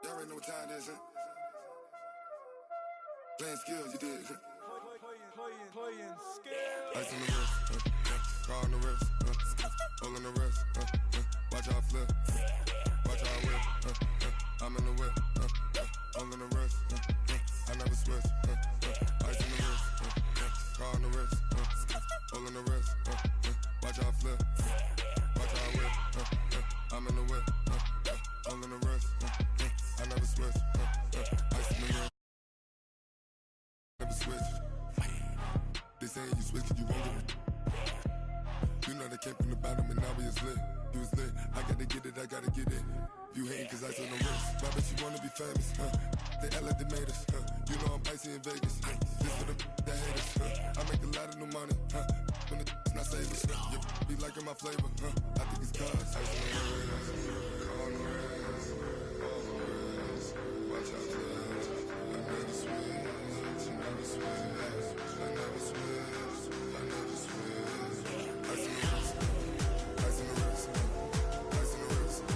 Y'all already know what time it is, huh? Playing skills, you did. Playing skills. Ice on the wrist, car on the wrist, hole in the wrist, watch how I flip, watch how I whip, I'm in the whip, hole in the wrist, I never switch, ice on the wrist, car on the wrist, hole in the wrist, watch how I flip, watch how I whip, I'm in the whip, hole in the wrist, I never switch, ice in the wrist, never switch. They say you switch cause you won't get it. You know they came from the bottom and now we is lit. You was lit, I gotta get it, I gotta get it. You hating cause ice on the wrist. Why bet you wanna be famous, They act like they made us, You know I'm icy in Vegas, This for the that hate us, I make a lot of new money, When the not savers, Be liking my flavor, I think it's cause ice on the wrist, car on the wrist, all the wrist. Watch out for this, I never switch, I never switch. I never switch, I never switch. Ice in the wrist, ice in the wrist, ice in the wrist,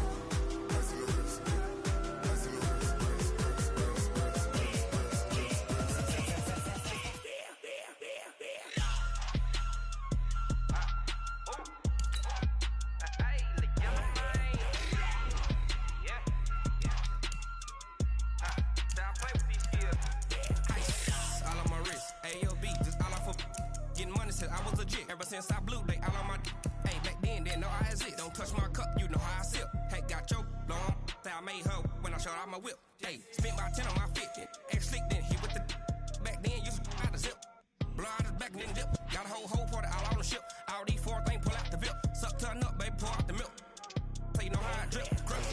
ice in the wrist, ice in the wrist, I was legit ever since I blew they all on my hey back then didn't know I exist. Don't touch my cup, you know how I sip. Hey, got your long that I made her when I showed out my whip. Hey, spent about 10 on my fit. Ex slick then hit with the back then used to out the zip. Blow out his back and then dip. Got a whole party all on the ship. All these four things pull out the VIP. Suck turn up, baby, pour out the milk. So you know how I drip. Crush.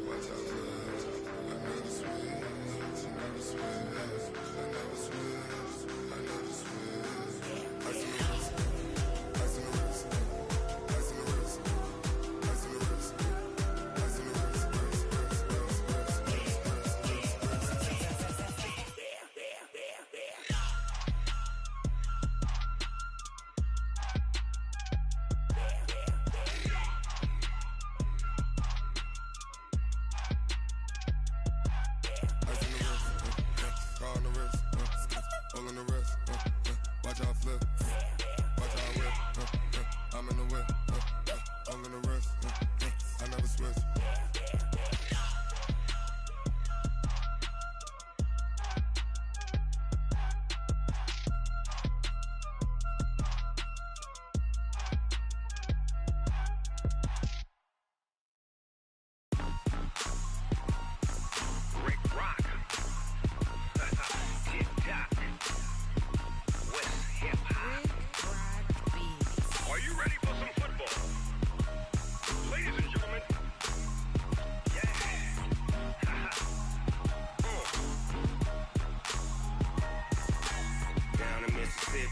Watch out for this. I never switch, I never switch. I never switch, I never switch. Ice in the wrist, ice in the wrist, ice in the wrist, ice in the wrist, ice in the wrist. Hole in the wrist, watch how I flip, watch how I whip, I'm in the whip, hole in the wrist, I never switch.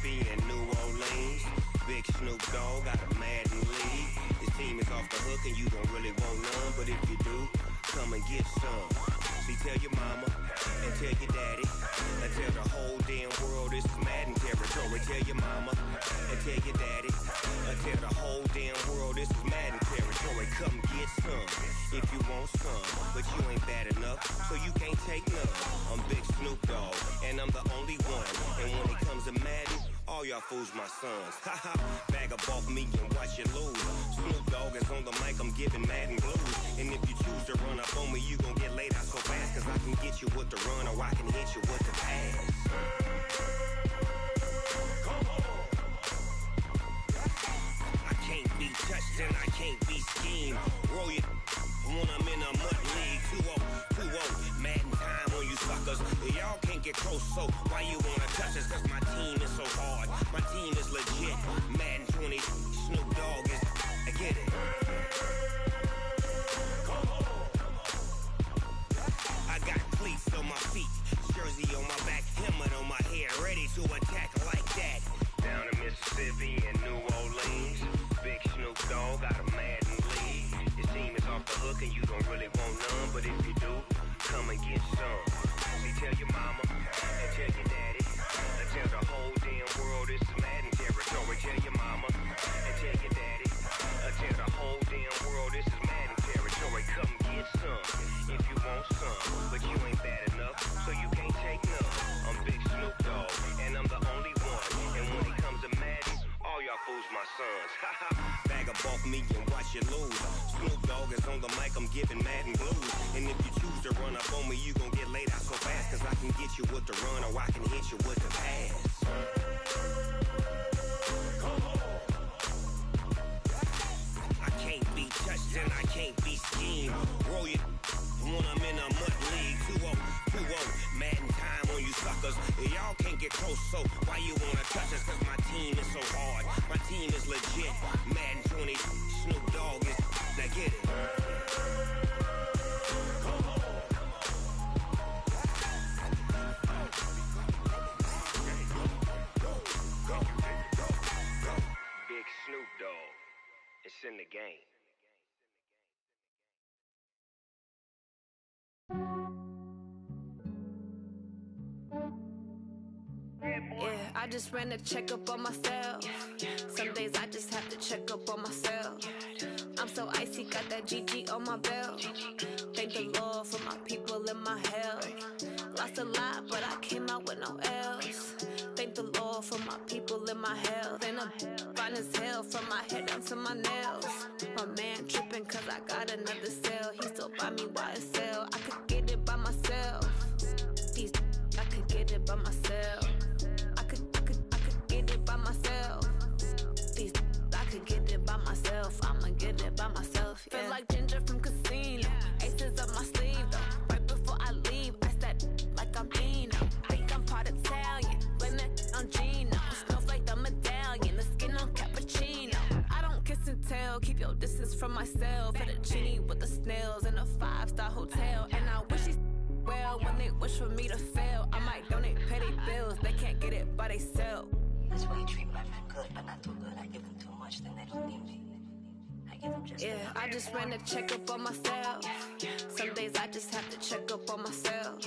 In New Orleans, Big Snoop Dogg got a Madden league. His team is off the hook and you don't really want none, but if you do, come and get some. See, tell your mama and tell your daddy and tell the whole damn world this is Madden territory. Tell your mama and tell your daddy and tell the whole damn world this is Madden territory. Come get some if you want some, but you ain't bad enough, so you can't take none. I'm Big Snoop Dogg and I'm the only one, and when it comes to Madden, all y'all fools my sons. Haha, bag up off me and watch you lose. Snoop Dogg is on the mic, I'm giving Madden blues. And if you choose to run up on me, you gon' get laid out so fast, cause I can get you with the run or I can hit you with the pass. Come on. I can't be touched and I can't be schemed. Roll you when I'm in a mud league. 2-0, Madden time on you suckers. Y'all can't get close, so why you wanna touch us? Cause my team is so hard, my team is legit. Madden 20, Snoop Dogg is, I get it. Come on. I got cleats on my feet, jersey on my back, helmet on my head, ready to attack like that. Down in Mississippi and New Orleans, Big Snoop Dogg got a Madden league. His team is off the hook and you don't really want none, but if you do, come and get some. See, tell your mama and tell your daddy and tell the whole damn world this is Madden territory. Tell your mama Bag up off me and watch you lose. Snoop Dogg is on the mic, I'm giving Madden blues. And if you choose to run up on me, you gon' get laid out so fast. Cause I can get you with the run or I can hit you with the pass. I can't be touched and I can't be schemed. Roll you when I'm in a mud league. 2-0, 2-0, Madden time on you suckers. Y'all can't get close, so why you wanna touch us? Cause my team is so hard, my team is legit. Madden 20, Snoop Dogg is, now get it. Big Snoop Dogg, it's in the game. Yeah, I just ran a checkup on myself. Some days I just have to check up on myself. I'm so icy, got that GG on my belt. Thank the Lord for my people in my health. Lost a lot, but I came out with no L's. Thank the Lord for my people in my health. And I'm fine as hell from my head down to my nails. My man tripping cause I got another cell. He still buy me YSL. I could get it by myself. These I could get it by myself. I could get it by myself. These I could get it by myself. I'ma get it by myself. Yeah. Feel like Ginger from Casino. Aces up my sleeve though. Right before I leave, I said like I'm Dino. Think I'm part Italian. Blame it on Gino. Snowflake the medallion. The skin on cappuccino. I don't kiss and tell. Keep your distance from myself. At a genie with the snails in a 5-star hotel. And I wish he's well when they wish for me to fail. I might donate, pay their bills. They can't get it by they sell. That's why you treat my friend good, but not too good. I give them too much, then they don't need me. I give them just yeah, I just ran a checkup on myself. Some days I just have to check up on myself.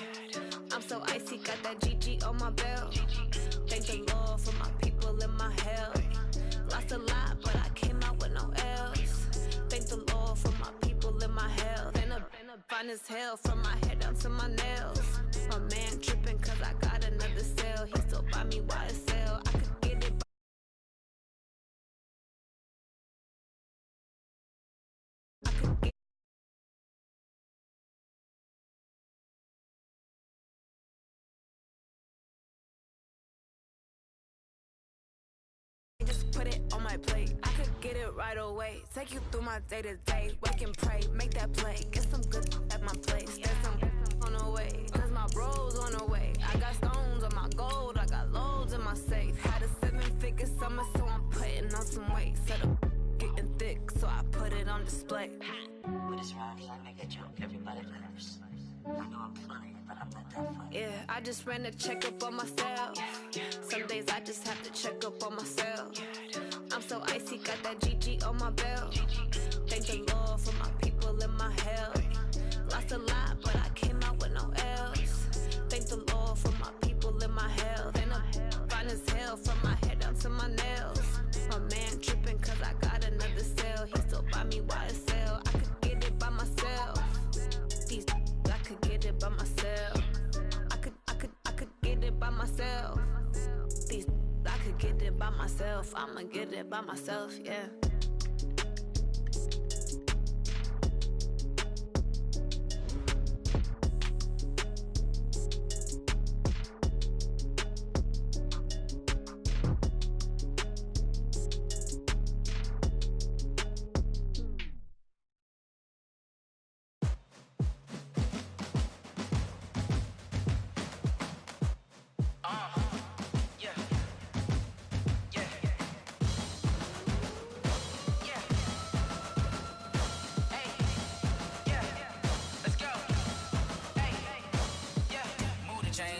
I'm so icy, got that GG on my belt. Thank the Lord for my people in my health. Lost a lot, but I came out with no L's. Thank the Lord for my people in my health. And I'm fine as hell from my head down to my nails. My man tripping cause I got another cell. He still buy me YSL. I could get it by I could get just put it on my plate. I could get it right away. Take you through my day to day. Wake and pray, make that play. Get some good at my place. There's some on the way. Cause my bros on the way. I got stones on my gold. I got loads in my safe. Had a 7-figure summer, so I'm putting on some weight. Set up getting thick, so I put it on display. With this round, I make a joke. Everybody laughs. I know I'm funny, but I'm not that funny. Yeah, I just ran a checkup on myself. Some days I just have to check up on myself. I'm so icy, got that GG on my belt. Thank the Lord for my people in my health. Lost a lot, but I came out with no L's. Thank the Lord for my people in my health. And I'm fine as hell from my head down to my nails. My man tripping cause I got another cell. He still buy me YSL. I could get it by myself. These I could get it by myself. I could get it by myself. These I could get it by myself. I'ma get it by myself, yeah.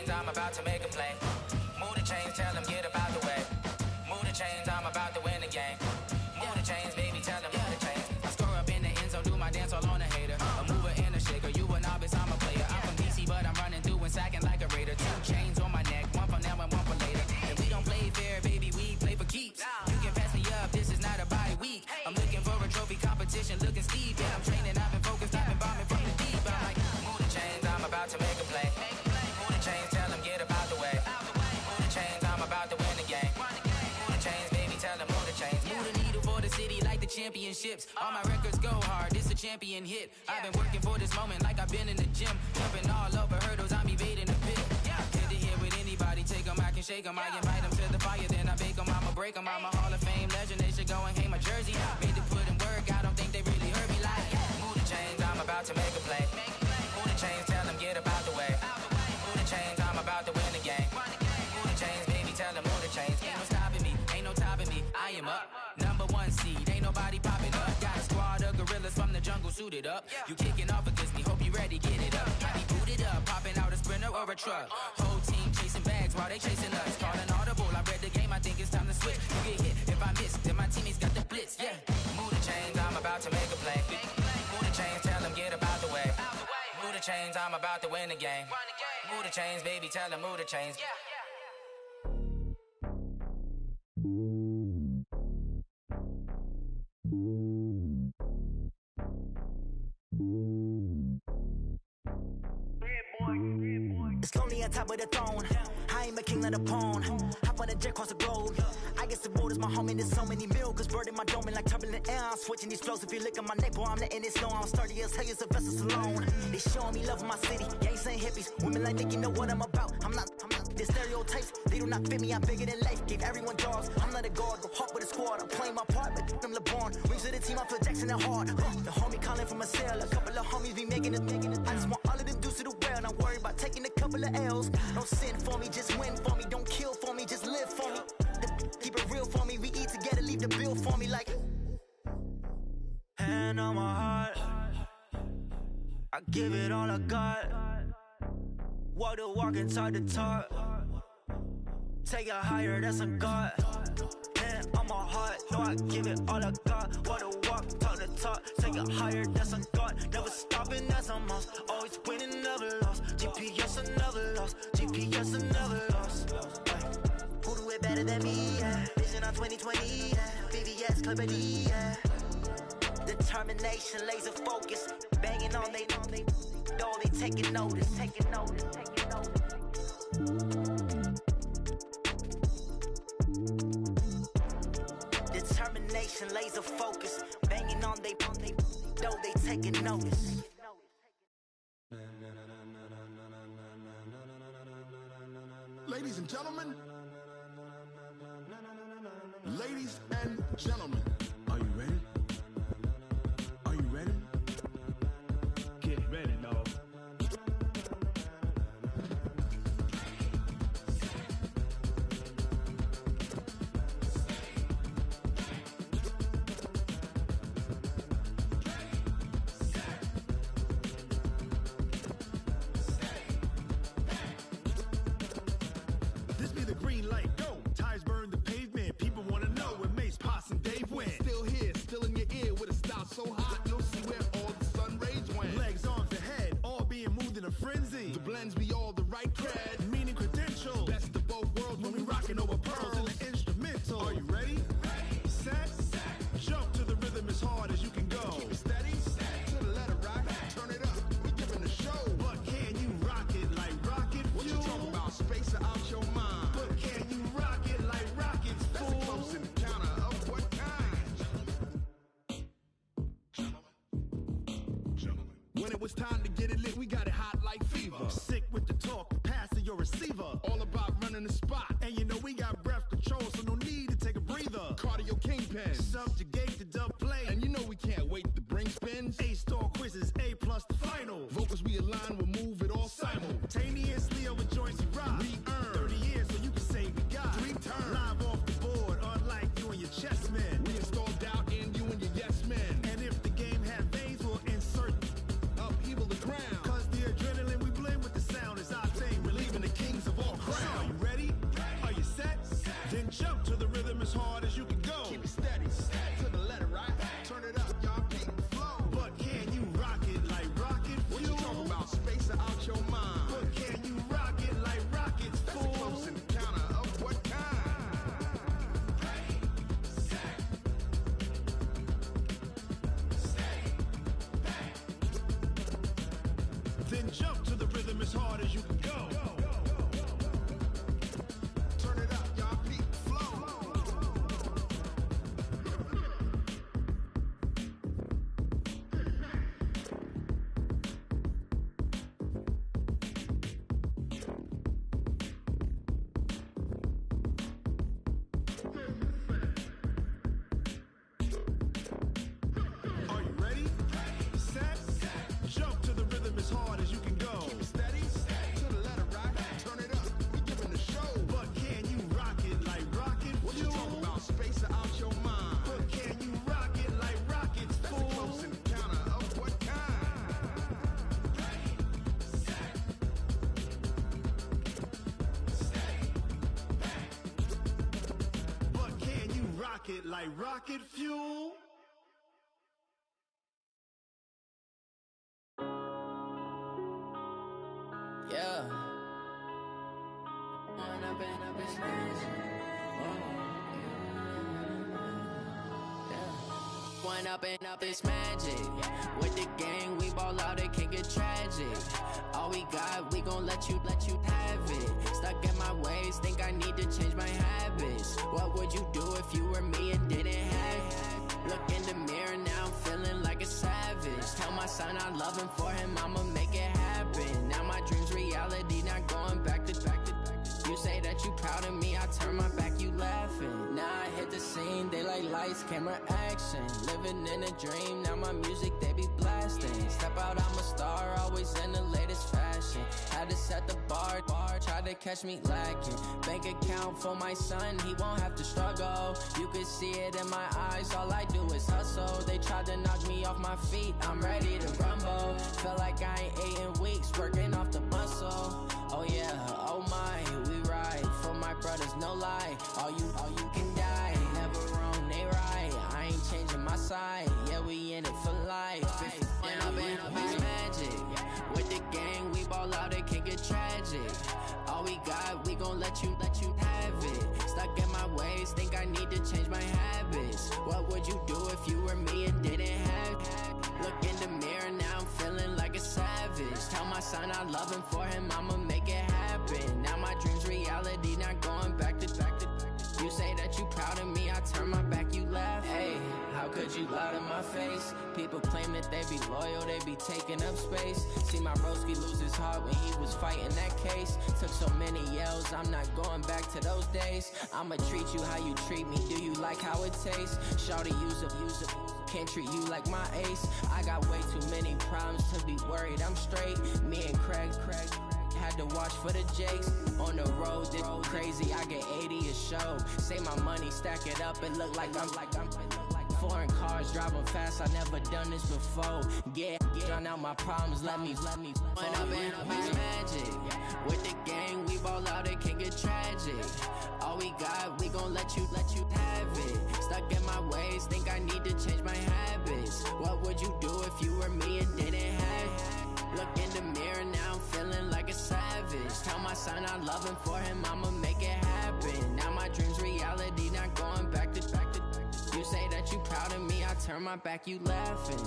I'm about to make a play. Move the chains, tell them get up out the way. Move the chains, I'm about to win the game. Move the chains, baby, tell them move the chains. I score up in the end zone, do my dance all on a hater. A mover and a shaker, you a novice, I'm a player. I'm from DC, but I'm running through and sacking like a raider. 2 chains on my neck, one for now and one for later. And we don't play fair, baby, we play for keeps. You can pass me up, this is not a bye week. I'm looking for a trophy competition, looking steep. And I'm training, I've been focused, I've been bombing from the deep. I'm like, move the chains, I'm about to make a play. Move the chains, tell them get up out the way. Move the chains, I'm about to win the game. Move the chains, baby. championships. All my records go hard, this a champion hit. I've been working for this moment like I've been in the gym. Jumping all over hurdles, I'm evading the pit. Get to here with anybody, take them, I can shake them. I invite them to the fire, then I bake them, I'ma break them. I'm a Hall of Fame legend, they should go and hang my jersey. Made to put in work, I don't think they really heard me like. Move the chains, I'm about to make a play. Move the chains, tell them get about the way. Move the chains, I'm about to win the game. Move the chains, baby, tell them move the chains. Ain't no stopping me, ain't no topping me, I am up. #1 seed, ain't nobody popping up. Got a squad of gorillas from the jungle suited up. You kicking off against me, hope you ready, get it up. I be booted up, popping out a Sprinter or a truck. Whole team chasing bags while they chasing us. Calling audible, I read the game, I think it's time to switch. You get hit, if I miss, then my teammates got the blitz, yeah. Move the chains, I'm about to make a play. Move the chains, tell them get about the way. Move the chains, I'm about to win the game. Move the chains, baby, tell them move the chains. It's lonely on top of the throne. I ain't a king of the pawn. Hop on a jet across the globe. I guess the road is my home and there's so many mil. Cause bird in my dome and like turbulent air. I'm switching these flows. If you look at my neck, boy, I'm letting it slow. I'm sturdy as hell, as a vessel alone. They showing me love in my city. Gangs ain't hippies. Women like Nick, you know what I'm about. I'm not. The stereotypes, they do not fit me. I'm bigger than life. Gave everyone jobs. I'm not a guard. Go hard with a squad. I'm playing my part, but I'm LeBron. Rings of the team, I feel Jackson and hard. The homie calling from a cell. A couple of homies be making it. I just want all of them dudes to the well. Not worry about taking a couple of L's. Don't sin for me, just win for me. Don't kill for me, just live for me. Keep it real for me. We eat together, leave the bill for me like. Hand on my heart, I give it all I got. Walk the walk and talk the talk. Take it higher, that's a God. Hand on my heart, no, I give it all I got. Walk the walk, talk the talk. Take it higher, that's a God. Never stopping, that's a must. Always winning, never lost. GPS, another loss. GPS, another loss. Who do it better than me? Yeah. Vision on 2020. Yeah. VVS, Clarity. Yeah. Determination, laser focus. Banging on they door, they taking notice. Taking notice. Taking notice. Determination, laser focus. Banging on they door, they taking notice. Ladies and gentlemen, ladies and gentlemen, are you ready? Are you ready? Get ready, dog. This be the green light, go. Tires burn the pavement. People wanna know where Mace, Potts, and Dave went. Still here, still in your ear with a style so hot, you'll see where all the sun rays went. Legs, arms, and head, all being moved in a frenzy. The blends be all the right cred, meaning credentials. Best of both worlds when we rockin' over pearls in the instrumental. Are you ready? Set, jump to the rhythm as hard as you can go. Keep it steady, to the letter rock. Turn it up, we giving the show. But can you rock it like rocket fuel? What you talking about? Space out your mind. But can you rock it like rockets, fool? That's a close encounter of what kind? When it was time to get it lit, we got it hot like fever. Sick with the talk, pass to your receiver. All about running the spot. And you know we got breath control, so no need to take a breather. Cardio kingpin, subjugate the dub play. And you know we can't wait to bring spins. A-star quizzes, A+ the final. Vocals we align, we'll move it all simultaneously over joints we rock. We earn 30 years, so you can say we got 3 turns. Live off the board, unlike you and your chess men. We install doubt in you and your yes men. And if the game had veins, we'll insert upheaval the ground. Cause the adrenaline we blend with the sound is our thing. Relieving the kings of all crowns. So are you ready? Are you set? Then jump to the rhythm as hard as you can go. Keep it steady, to the letter right. Turn it up, y'all keep the flow. But can you rock it like rocket fuel? What you talking about? Space out your mind. But can you rock it like rockets, fool? That's a close encounter of what kind? Then jump to the rhythm as hard as you can go. Turn it up, y'all peak flow. rocket like rocket fuel. Yeah. When I've been up in magic. When up it's magic. With the gang, we ball out, it can get tragic. All we got, we gon' let you have it. Stuck in my ways, think I need to change my habits. What would you do if you were me and didn't have it? Look in the mirror, now I'm feeling like a savage. Tell my son I love him, for him I'ma make it happen. Now my dream's reality, not going back to. You say that you proud of me, I turn my back, you laughing. Now I hit the scene, they like lights, camera, action. Living in a dream, now my music, they be blasting. Step out, I'm a star, always in the latest fashion. Had to set the bar, try to catch me lacking. Bank account for my son, he won't have to struggle. You can see it in my eyes, all I do is hustle. They tried to knock me off my feet, I'm ready to rumble. Feel like I ain't ate in weeks, working off the muscle. Oh yeah, oh my, we ride for my brothers, no lie. All you can die, never wrong, they right. I ain't changing my side, yeah, we in it for life. When up it's magic. With the gang, we ball out, it can get tragic. All we got, we gon' let you have it. Stuck in my ways, think I need to change my habits. What would you do if you were me and didn't have it? Look in the mirror, now I'm feeling like a savage. Tell my son I love him, for him I'ma make it happen. Now my dream's reality, not going back to. You say that you proud of me, I turn my back, you laugh. Hey, how could you lie to my face? People claim that they be loyal, they be taking up space. See my broski lose his heart when he was fighting that case. Took so many yells, I'm not going back to those days. I'ma treat you how you treat me, do you like how it tastes? Shawty, use up, can't treat you like my ace. I got way too many problems to be worried, I'm straight. Me and Craig had to watch for the Jakes. On the road, this crazy, I get 80 a show. Say my money, stack it up, it look like I'm foreign cars, driving fast, I never done this before. Get drown out my problems, let me When up it's magic. With the gang, we ball out, it can get tragic. All we got, we gon' let you have it. Stuck in my ways, think I need to change my habits. What would you do if you were me and didn't have it? Look in the mirror, now I'm feeling like a savage. Tell my son I love him, for him I'ma make it happen. Now my dream's reality, not going back to. You say that you proud of me, I turn my back, you laughing.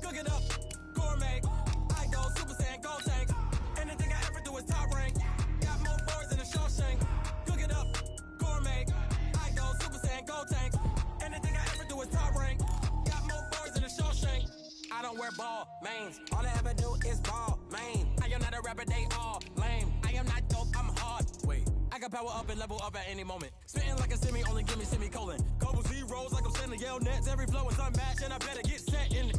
Cook it up, gourmet. I go Super Saiyan, gold tank. Anything I ever do is top rank. Got more boys than a Shawshank. Cook it up, gourmet. I go Super Saiyan, gold tank. Anything I ever do is top rank. Got more boys than a Shawshank. I don't wear ball mains. All I ever do is ball main. I am not a rapper, they all lame. I am not dope, I'm hard. Wait, I can power up and level up at any moment. Spitting like a semi, only give me semicolon. Couple zeros like I'm sending yell nets. Every flow is unmatched and I better get set in.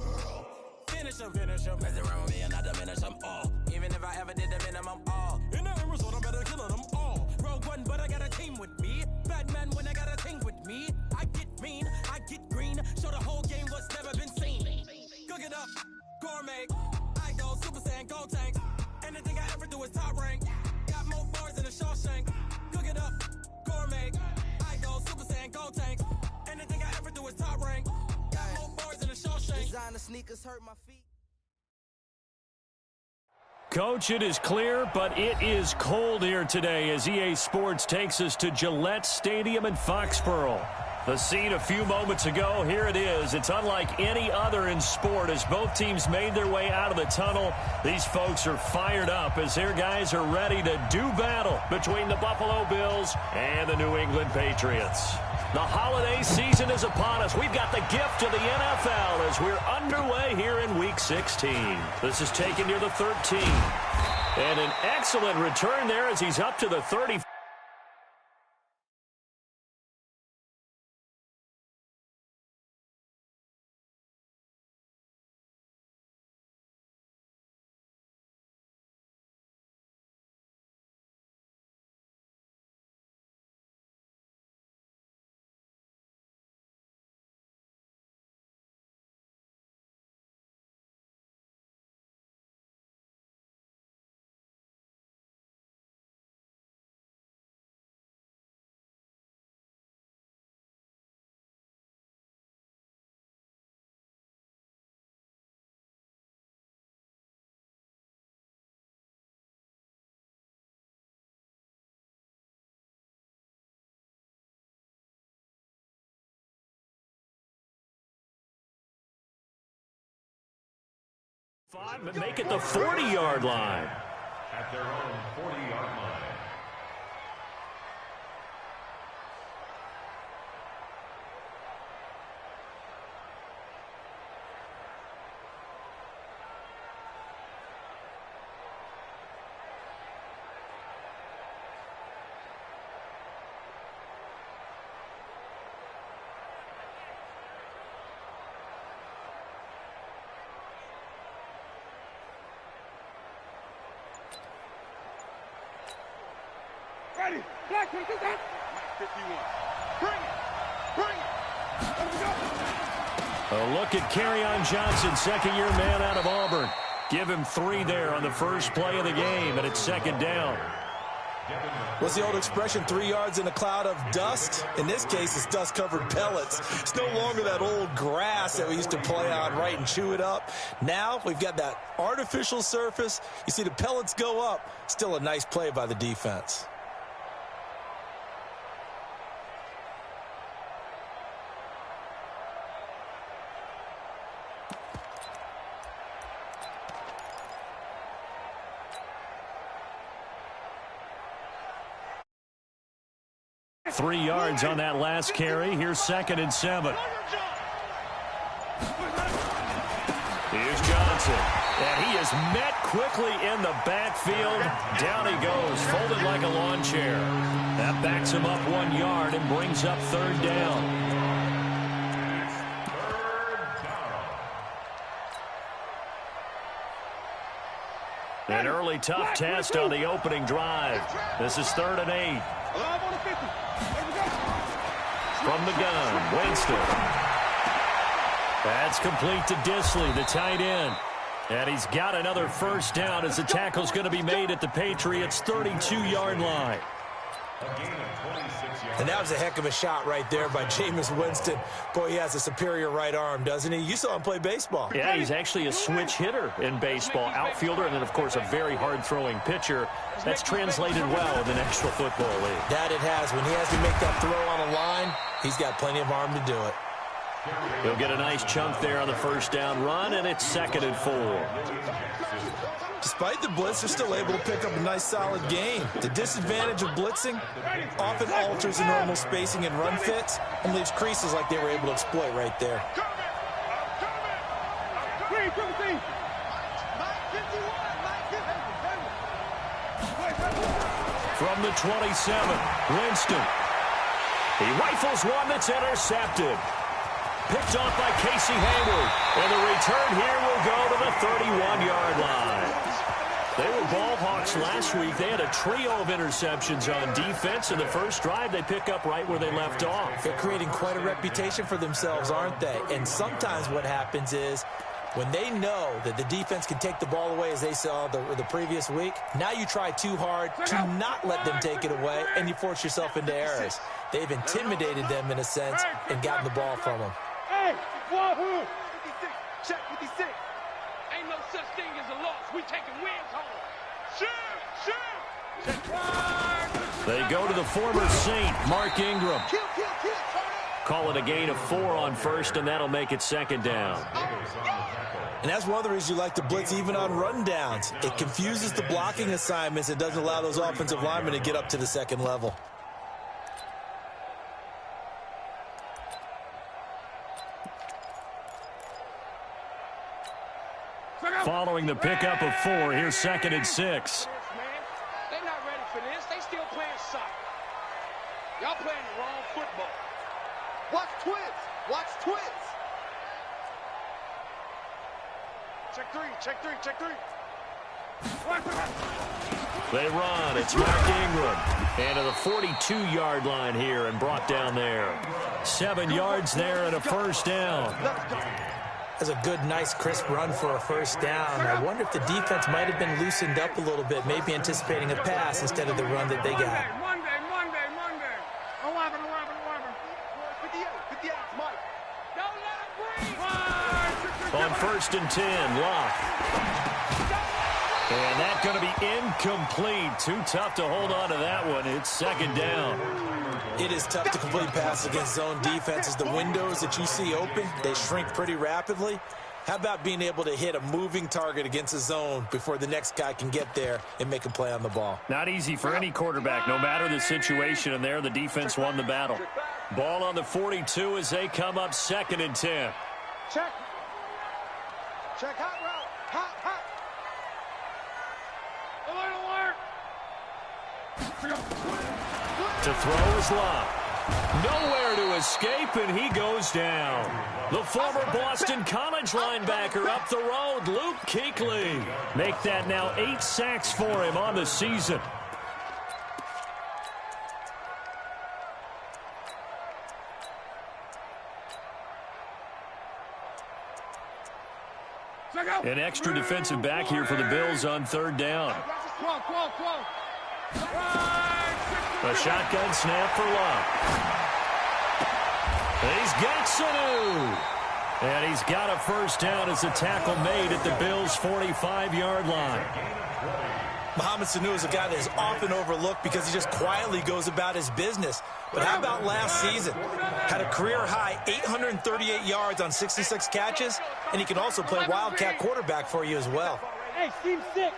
Finish them. Mess around with me and I diminish them all. Even if I ever did the minimum all. In the end result, I'm better killing them all. Rogue One, but I got a team with me. Batman when I got a thing with me. I get mean, I get green. Show the whole game what's never been seen. Cook it up, gourmet. I go Super Saiyan, gold tank. Anything I ever do is top rank. Got more bars than a Shawshank. Cook it up, gourmet. I go Super Saiyan, gold tank. Anything I ever do is top rank. Got more bars than a Shawshank. Designer sneakers hurt my feet. Coach, it is clear, but it is cold here today as EA Sports takes us to Gillette Stadium in Foxborough. The scene a few moments ago, here it is. It's unlike any other in sport as both teams made their way out of the tunnel. These folks are fired up as their guys are ready to do battle between the Buffalo Bills and the New England Patriots. The holiday season is upon us. We've got the gift of the NFL as we're underway here in Week 16. This is taken near the 13. And an excellent return there as he's up to the 30. But make it the 40-yard line. At their own 40-yard line. Ready. Black 51. Bring it. Bring it. Let's go. A look at Kerryon Johnson, second-year man out of Auburn. Give him 3 there on the first play of the game, and it's second down. What's the old expression, 3 yards in a cloud of dust? In this case, it's dust-covered pellets. It's no longer that old grass that we used to play on, right, and chew it up. Now we've got that artificial surface. You see the pellets go up. Still a nice play by the defense. Three yards on that last carry. Here's 2nd and 7. Here's Johnson. And he is met quickly in the backfield. Down he goes, folded like a lawn chair. That backs him up 1 yard and brings up 3rd down. An early tough test on the opening drive. This is 3rd and 8. From the gun, Winston. That's complete to Disley, the tight end. And he's got another first down as the tackle's going to be made at the Patriots' 32-yard line. And that was a heck of a shot right there by Jameis Winston. Boy, he has a superior right arm, doesn't he? You saw him play baseball. Yeah, he's actually a switch hitter in baseball. Outfielder and then, of course, a very hard-throwing pitcher. That's translated well in the National Football League. That it has. When he has to make that throw on a line, he's got plenty of arm to do it. He'll get a nice chunk there on the first down run, and it's 2nd and 4. Despite the blitz, they're still able to pick up a nice solid gain. The disadvantage of blitzing often alters the normal spacing and run fits and leaves creases like they were able to exploit right there. From the 27, Winston. He rifles one that's intercepted. Picked off by Casey Hayward. And the return here will go to the 31-yard line. They were ball hawks last week. They had a trio of interceptions on defense. In the first drive, they pick up right where they left off. They're creating quite a reputation for themselves, aren't they? And sometimes what happens is when they know that the defense can take the ball away, as they saw the previous week, now you try too hard to not let them take it away, and you force yourself into errors. They've intimidated them in a sense and gotten the ball from them. Hey, wahoo! 56, check 56. Ain't no such thing as a loss. We taking wins home. Shoot! They go to the former Saint, Mark Ingram. Call it a gain of 4 on first, and that'll make it 2nd down. And that's one of the reasons you like to blitz even on run downs. It confuses the blocking assignments. It doesn't allow those offensive linemen to get up to the second level. Following the pickup of 4, here's 2nd and 6. They're not ready for this. They still playing soccer. Y'all playing the wrong football. Watch twins. Watch twins. Check 3. Check 3. Check 3. They run. It's Mark Ingram. And to the 42-yard line here and brought down there. 7 yards there and a first down. That's a good, nice, crisp run for a first down. I wonder if the defense might have been loosened up a little bit, maybe anticipating a pass instead of the run that they got. Monday. 11. 58, Mike. Don't let him breathe. On 1st and 10, Locke. And that's going to be incomplete. Too tough to hold on to that one. It's 2nd down. It is tough to complete passes against zone defenses. The windows that you see open, they shrink pretty rapidly. How about being able to hit a moving target against a zone before the next guy can get there and make a play on the ball? Not easy for any quarterback, no matter the situation, and there the defense won the battle. Ball on the 42 as they come up 2nd and 10. Check. Check hot route. Hot. To throw is Love. Nowhere to escape, and he goes down. The former Boston College linebacker up the road, Luke Kuechly. Make that now 8 sacks for him on the season. An extra defensive back here for the Bills on 3rd down. A shotgun snap for Love. He's got Sanu. And he's got a 1st down as a tackle made at the Bills' 45-yard line. Mohamed Sanu is a guy that is often overlooked because he just quietly goes about his business. But how about last season? Had a career-high 838 yards on 66 catches, and he can also play Wildcat quarterback for you as well. Hey, Team 6.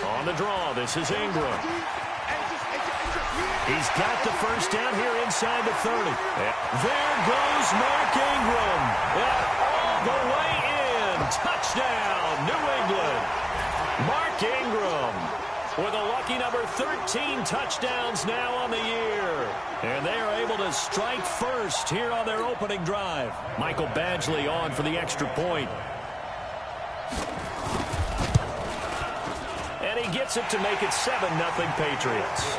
On the draw, this is Ingram. He's got the 1st down here inside the 30. There goes Mark Ingram. All the way in. Touchdown, New England. Mark Ingram with a lucky number 13 touchdowns now on the year. And they are able to strike first here on their opening drive. Michael Badgley on for the extra point. And he gets it to make it 7-0 Patriots.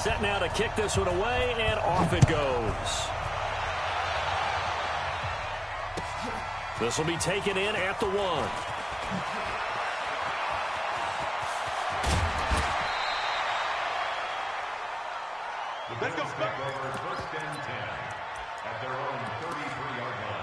Set now to kick this one away, and off it goes. This will be taken in at the 1. The Bengals take over 1st and 10 at their own 33-yard line.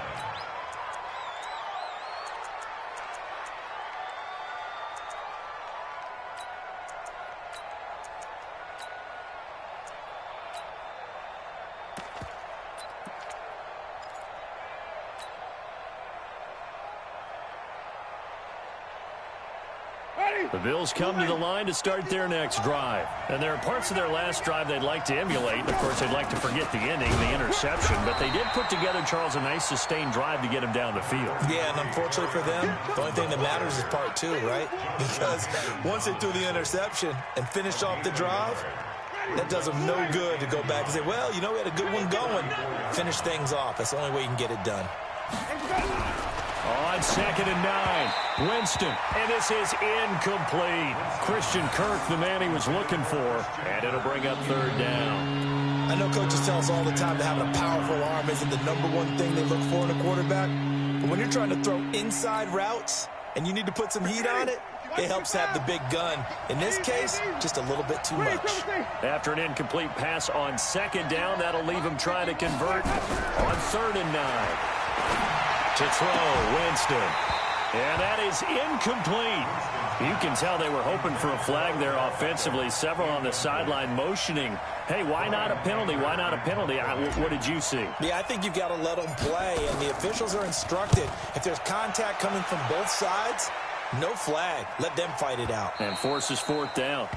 The Bills come to the line to start their next drive. And there are parts of their last drive they'd like to emulate. Of course, they'd like to forget the ending, the interception. But they did put together, Charles, a nice sustained drive to get him down the field. Yeah, and unfortunately for them, the only thing that matters is part 2, right? Because once they threw the interception and finished off the drive, that does them no good to go back and say, well, you know, we had a good one going. Finish things off. That's the only way you can get it done. On 2nd and 9, Winston, and this is incomplete. Christian Kirk, the man he was looking for, and it'll bring up 3rd down. I know coaches tell us all the time that having a powerful arm isn't the #1 thing they look for in a quarterback, but when you're trying to throw inside routes and you need to put some heat on it, it helps have the big gun. In this case, just a little bit too much. After an incomplete pass on 2nd down, that'll leave him trying to convert on 3rd and 9. To throw, Winston. And that is incomplete. You can tell they were hoping for a flag there offensively. Several on the sideline motioning. Hey, why not a penalty? Why not a penalty? What did you see? Yeah, I think you've got to let them play, and the officials are instructed. If there's contact coming from both sides, no flag. Let them fight it out. And forces 4th down.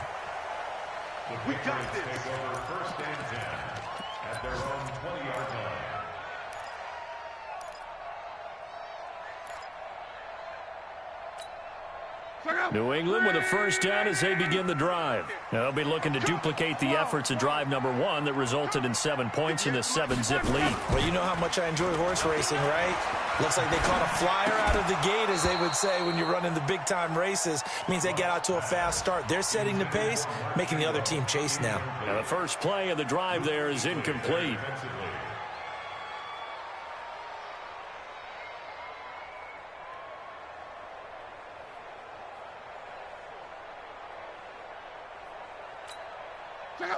We got this. Take over 1st and 10 at their own 20-yard line. New England with a 1st down as they begin the drive. Now they'll be looking to duplicate the efforts of drive number 1 that resulted in 7 points in the 7-zip lead. Well, you know how much I enjoy horse racing, right? Looks like they caught a flyer out of the gate, as they would say when you're running the big-time races. Means they get out to a fast start. They're setting the pace, making the other team chase now. Now the first play of the drive there is incomplete.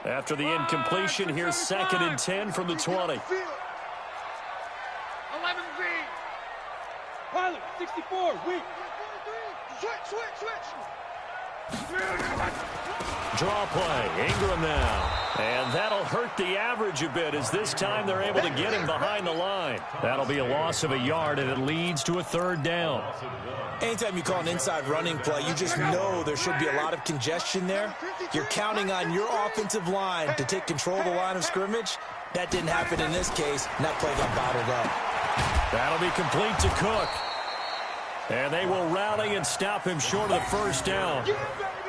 After the incompletion, here's 2nd and 10 from the 20. 11 Z. Pilot, 64, weak. Switch. Draw play, Ingram now. And that'll hurt the average a bit as this time they're able to get him behind the line. That'll be a loss of a yard, and it leads to a third down. Anytime you call an inside running play, you just know there should be a lot of congestion there. You're counting on your offensive line to take control of the line of scrimmage. That didn't happen in this case, and that play got bottled up. That'll be complete to Cook. And they will rally and stop him short of the first down.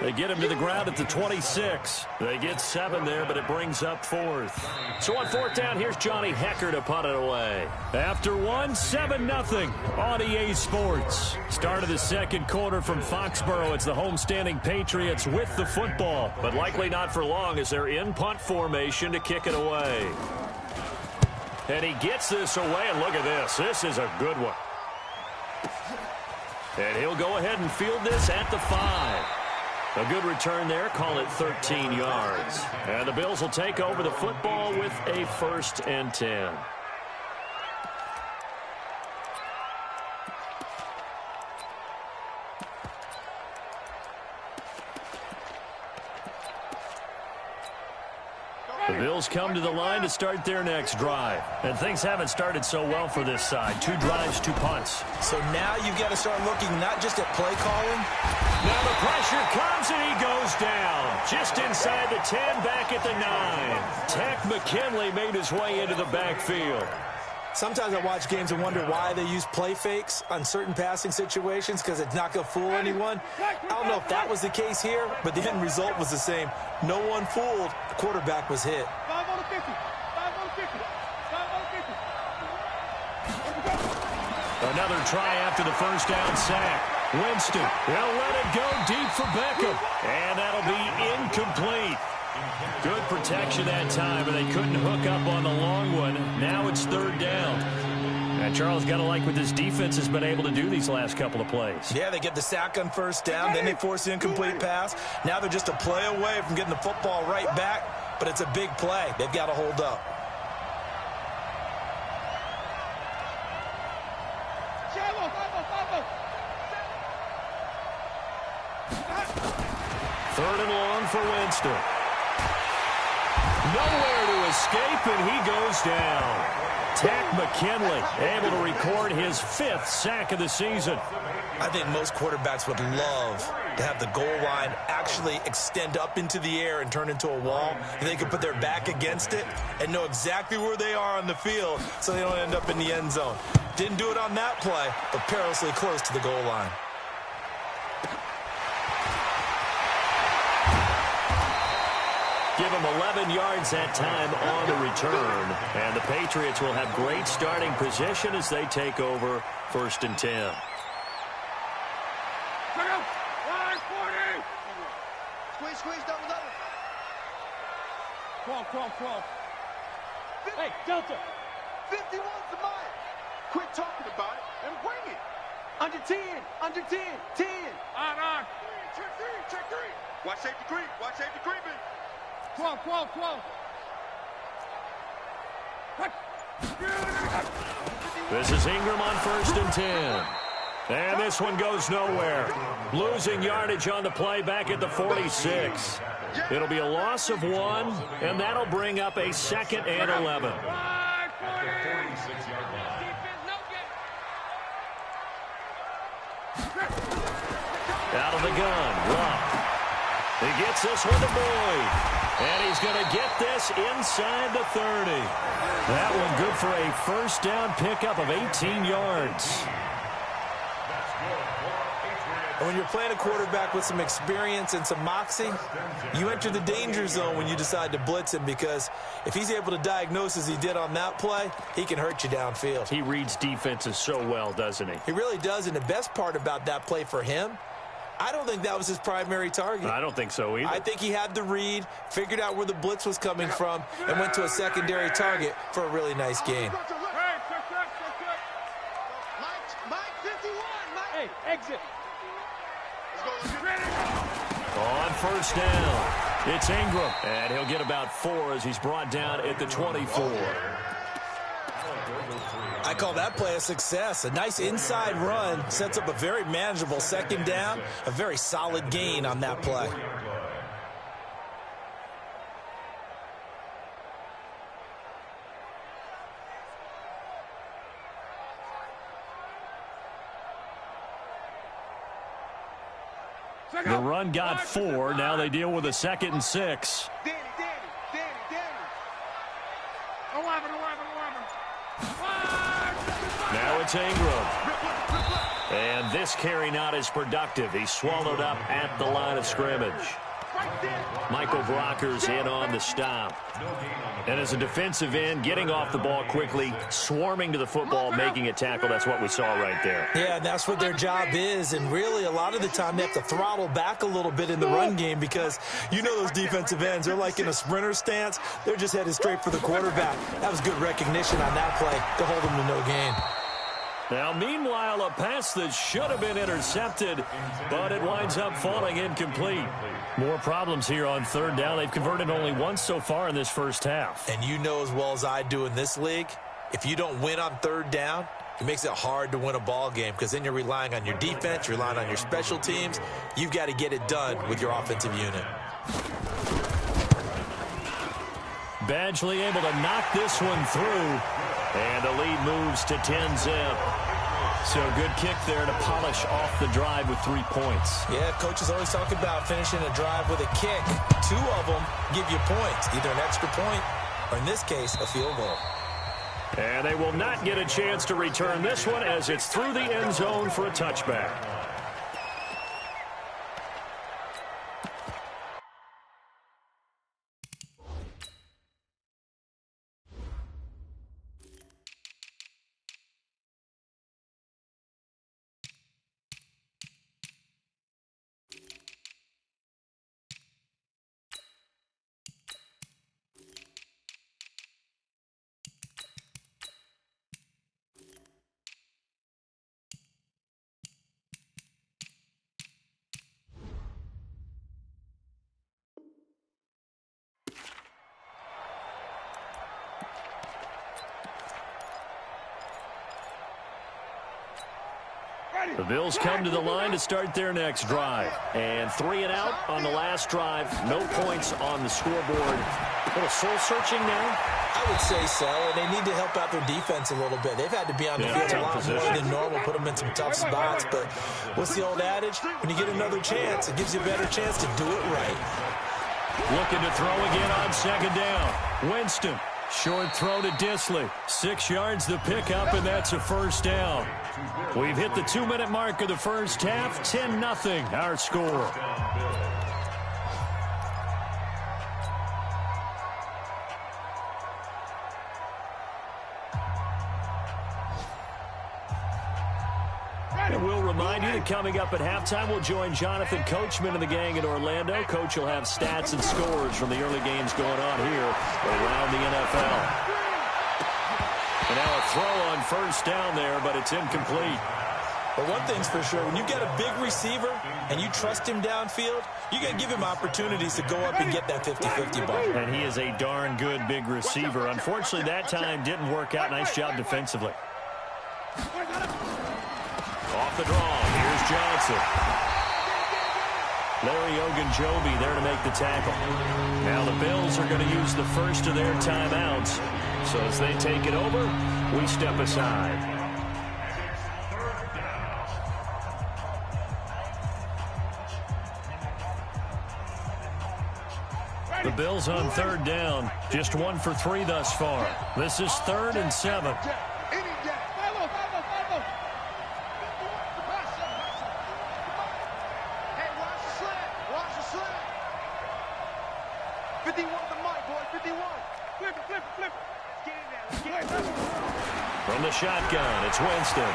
They get him to the ground at the 26. They get 7 there, but it brings up 4th. So on 4th down, here's Johnny Hekker to punt it away. After 1, 7-0 on EA Sports. Start of the second quarter from Foxborough. It's the homestanding Patriots with the football, but likely not for long as they're in punt formation to kick it away. And he gets this away, and look at this. This is a good one. And he'll go ahead and field this at the 5. A good return there. Call it 13 yards. And the Bills will take over the football with a 1st and 10. The Bills come to the line to start their next drive. And things haven't started so well for this side. 2 drives, 2 punts. So now you've got to start looking not just at play calling. Now the pressure comes and he goes down. Just inside the 10, back at the 9. Tech McKinley made his way into the backfield. Sometimes I watch games and wonder why they use play fakes on certain passing situations because it's not going to fool anyone. I don't know if that was the case here, but the end result was the same. No one fooled. The quarterback was hit. 5 on the 50. 5 on the 50. 5 on the 50. Another try after the first down sack. Winston, he'll let it go deep for Beckham. And that'll be incomplete. Good protection that time, but they couldn't hook up on the long one. Now it's 3rd down. And Charles got to like what this defense has been able to do these last couple of plays. Yeah, they get the sack on 1st down, then they force the incomplete pass. Now they're just a play away from getting the football right back, but it's a big play. They've got to hold up. Third and long for Winston. Nowhere to escape, and he goes down. Tech McKinley able to record his 5th sack of the season. I think most quarterbacks would love to have the goal line actually extend up into the air and turn into a wall. They can put their back against it and know exactly where they are on the field so they don't end up in the end zone. Didn't do it on that play, but perilously close to the goal line. Give him 11 yards that time on the return. And the Patriots will have great starting position as they take over 1st and 10. Squeeze, double. Crawl. Hey, Delta. 51's the mile. Quit talking about it and bring it. Under 10. 10. On. Check 3. Watch safety creeping. 12. This is Ingram on 1st and 10. And this one goes nowhere. Losing yardage on the play back at the 46. It'll be a loss of 1, and that'll bring up a 2nd and 11. Out of the gun, Love. He gets this one to Boyd. And he's going to get this inside the 30. That one good for a 1st down pickup of 18 yards. When you're playing a quarterback with some experience and some moxie, you enter the danger zone when you decide to blitz him because if he's able to diagnose as he did on that play, he can hurt you downfield. He reads defenses so well, doesn't he? He really does, and the best part about that play for him, I don't think that was his primary target. I don't think so either. I think he had the read, figured out where the blitz was coming from, and went to a secondary target for a really nice gain. Mike 51. Hey, exit. On 1st down, it's Ingram. And he'll get about 4 as he's brought down at the 24. I call that play a success. A nice inside run sets up a very manageable second down, a very solid gain on that play. The run got 4. Now they deal with a 2nd and 6. Danny. Now it's Ingram. And this carry not as productive. He's swallowed up at the line of scrimmage. Michael Brockers in on the stop. And as a defensive end, getting off the ball quickly, swarming to the football, making a tackle, that's what we saw right there. Yeah, and that's what their job is. And really, a lot of the time, they have to throttle back a little bit in the run game because you know those defensive ends, they're like in a sprinter stance. They're just headed straight for the quarterback. That was good recognition on that play to hold them to no gain. Now, meanwhile, a pass that should have been intercepted, but it winds up falling incomplete. More problems here on 3rd down. They've converted only once so far in this first half. And you know as well as I do in this league, if you don't win on 3rd down, it makes it hard to win a ball game because then you're relying on your defense, you're relying on your special teams. You've got to get it done with your offensive unit. Badgley able to knock this one through. And the lead moves to 10-zip. So good kick there to polish off the drive with 3 points. Yeah, coaches always talk about finishing a drive with a kick. 2 of them give you points, either an extra point or, in this case, a field goal. And they will not get a chance to return this one as it's through the end zone for a touchback. The Bills come to the line to start their next drive. And 3 and out on the last drive. No points on the scoreboard. A little soul-searching now? I would say so, and they need to help out their defense a little bit. They've had to be on the field a lot more than normal, put them in some tough spots. But what's the old adage? When you get another chance, it gives you a better chance to do it right. Looking to throw again on 2nd down. Winston. Short throw to Disley. 6 yards the pickup, and that's a 1st down. We've hit the 2-minute mark of the first half. 10-0 our score. And we'll remind you that coming up at halftime, we'll join Jonathan Coachman and the gang in Orlando. Coach will have stats and scores from the early games going on here around the NFL. And now a throw on 1st down there, but it's incomplete. But one thing's for sure, when you've got a big receiver and you trust him downfield, you got to give him opportunities to go up and get that 50-50 ball. And he is a darn good big receiver. Unfortunately, that time didn't work out. Nice job defensively. Off the draw, here's Johnson. Larry Ogunjobi there to make the tackle. Now the Bills are going to use the first of their timeouts. So as they take it over, we step aside. The Bills on 3rd down, just 1 for 3 thus far. This is 3rd and 7. From the shotgun, it's Winston.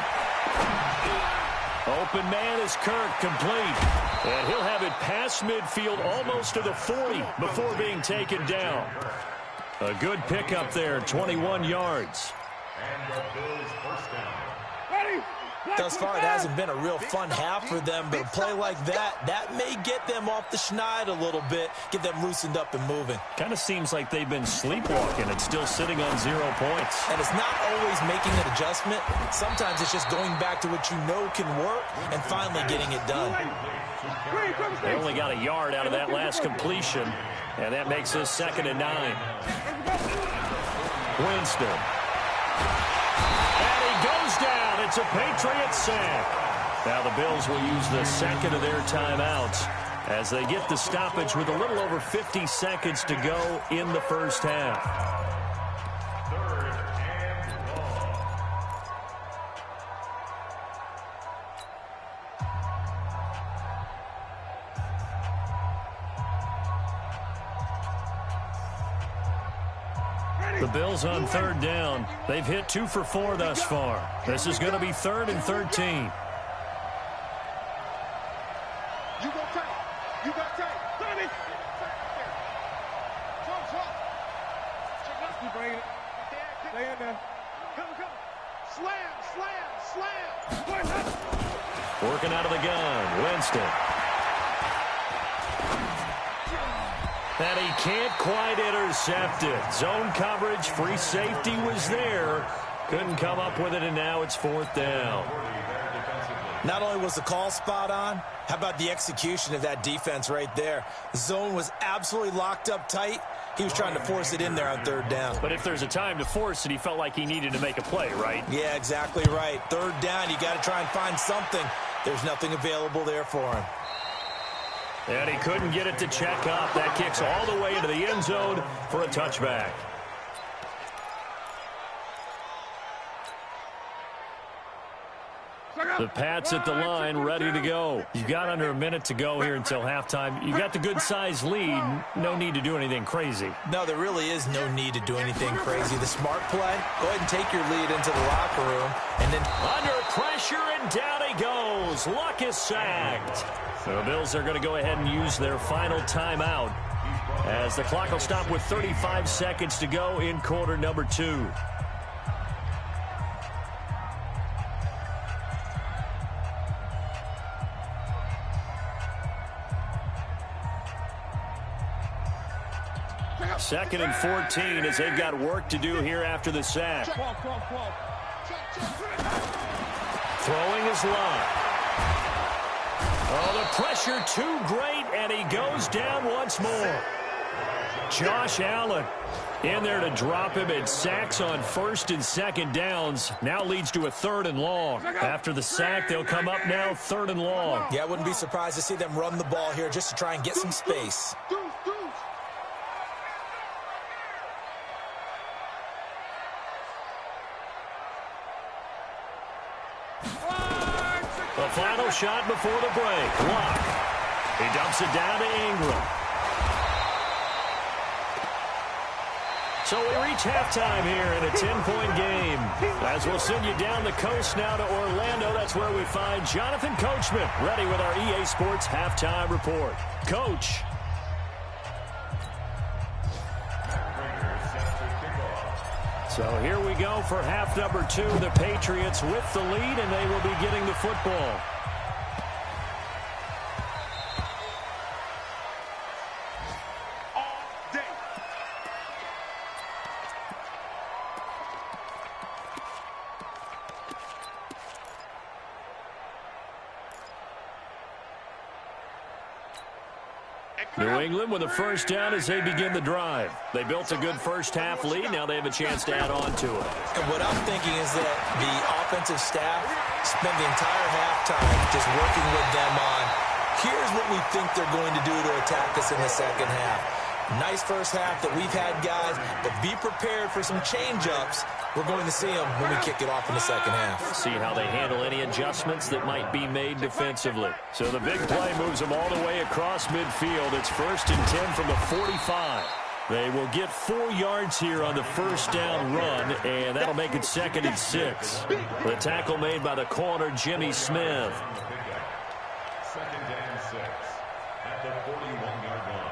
Open man is Kirk, complete. And he'll have it past midfield almost to the 40 before being taken down. A good pickup there, 21 yards. And the Bills 1st down. Ready? Thus far, it hasn't been a real fun half for them, but a play like that may get them off the schneid a little bit, get them loosened up and moving. Kind of seems like they've been sleepwalking and still sitting on 0 points. And it's not always making an adjustment. Sometimes it's just going back to what you know can work and finally getting it done. They only got a yard out of that last completion, and that makes this 2nd and 9. Winston. And he goes down. It's a Patriots sack. Now the Bills will use the second of their timeouts as they get the stoppage with a little over 50 seconds to go in the first half. The Bills on 3rd down. They've hit 2 for 4 thus far. This is going to be 3rd and 13. You got tape. You got tape. Sonny. Keep bringing it. Stay in there. Come. Slam. Working out of the gun. Winston. And he can't quite intercept it. Zone coverage, free safety was there. Couldn't come up with it, and now it's 4th down. Not only was the call spot on, how about the execution of that defense right there? The zone was absolutely locked up tight. He was trying to force it in there on 3rd down. But if there's a time to force it, he felt like he needed to make a play, right? Yeah, exactly right. 3rd down, you got to try and find something. There's nothing available there for him. And he couldn't get it to check up. That kicks all the way into the end zone for a touchback. The Pats at the line, ready to go. You've got under a minute to go here until halftime. You've got the good-sized lead. No need to do anything crazy. No, there really is no need to do anything crazy. The smart play, go ahead and take your lead into the locker room. And then under pressure, and down he goes. Luck is sacked. So the Bills are going to go ahead and use their final timeout as the clock will stop with 35 seconds to go in quarter number 2. Second and 14 as they've got work to do here after the sack. Throwing his line. Oh, the pressure too great, and he goes down once more. Josh Allen in there to drop him, and sacks on 1st and 2nd downs. Now leads to a 3rd and long. After the sack, they'll come up now 3rd and long. Yeah, I wouldn't be surprised to see them run the ball here just to try and get some space. The final shot before the break. Luck. He dumps it down to Ingram. So we reach halftime here in a 10-point game. As we'll send you down the coast now to Orlando, that's where we find Jonathan Coachman, ready with our EA Sports halftime report. Coach. So here we go for half number 2. The Patriots with the lead, and they will be getting the football. New England with a first down as they begin the drive. They built a good first-half lead. Now they have a chance to add on to it. And what I'm thinking is that the offensive staff spent the entire halftime just working with them on, here's what we think they're going to do to attack us in the second half. Nice first half that we've had, guys, but be prepared for some change-ups. We're going to see them when we kick it off in the second half. See how they handle any adjustments that might be made defensively. So the big play moves them all the way across midfield. It's 1st and 10 from the 45. They will get 4 yards here on the first down run, and that'll make it 2nd and 6. The tackle made by the corner, Jimmy Smith. 2nd and 6 at the 41-yard line.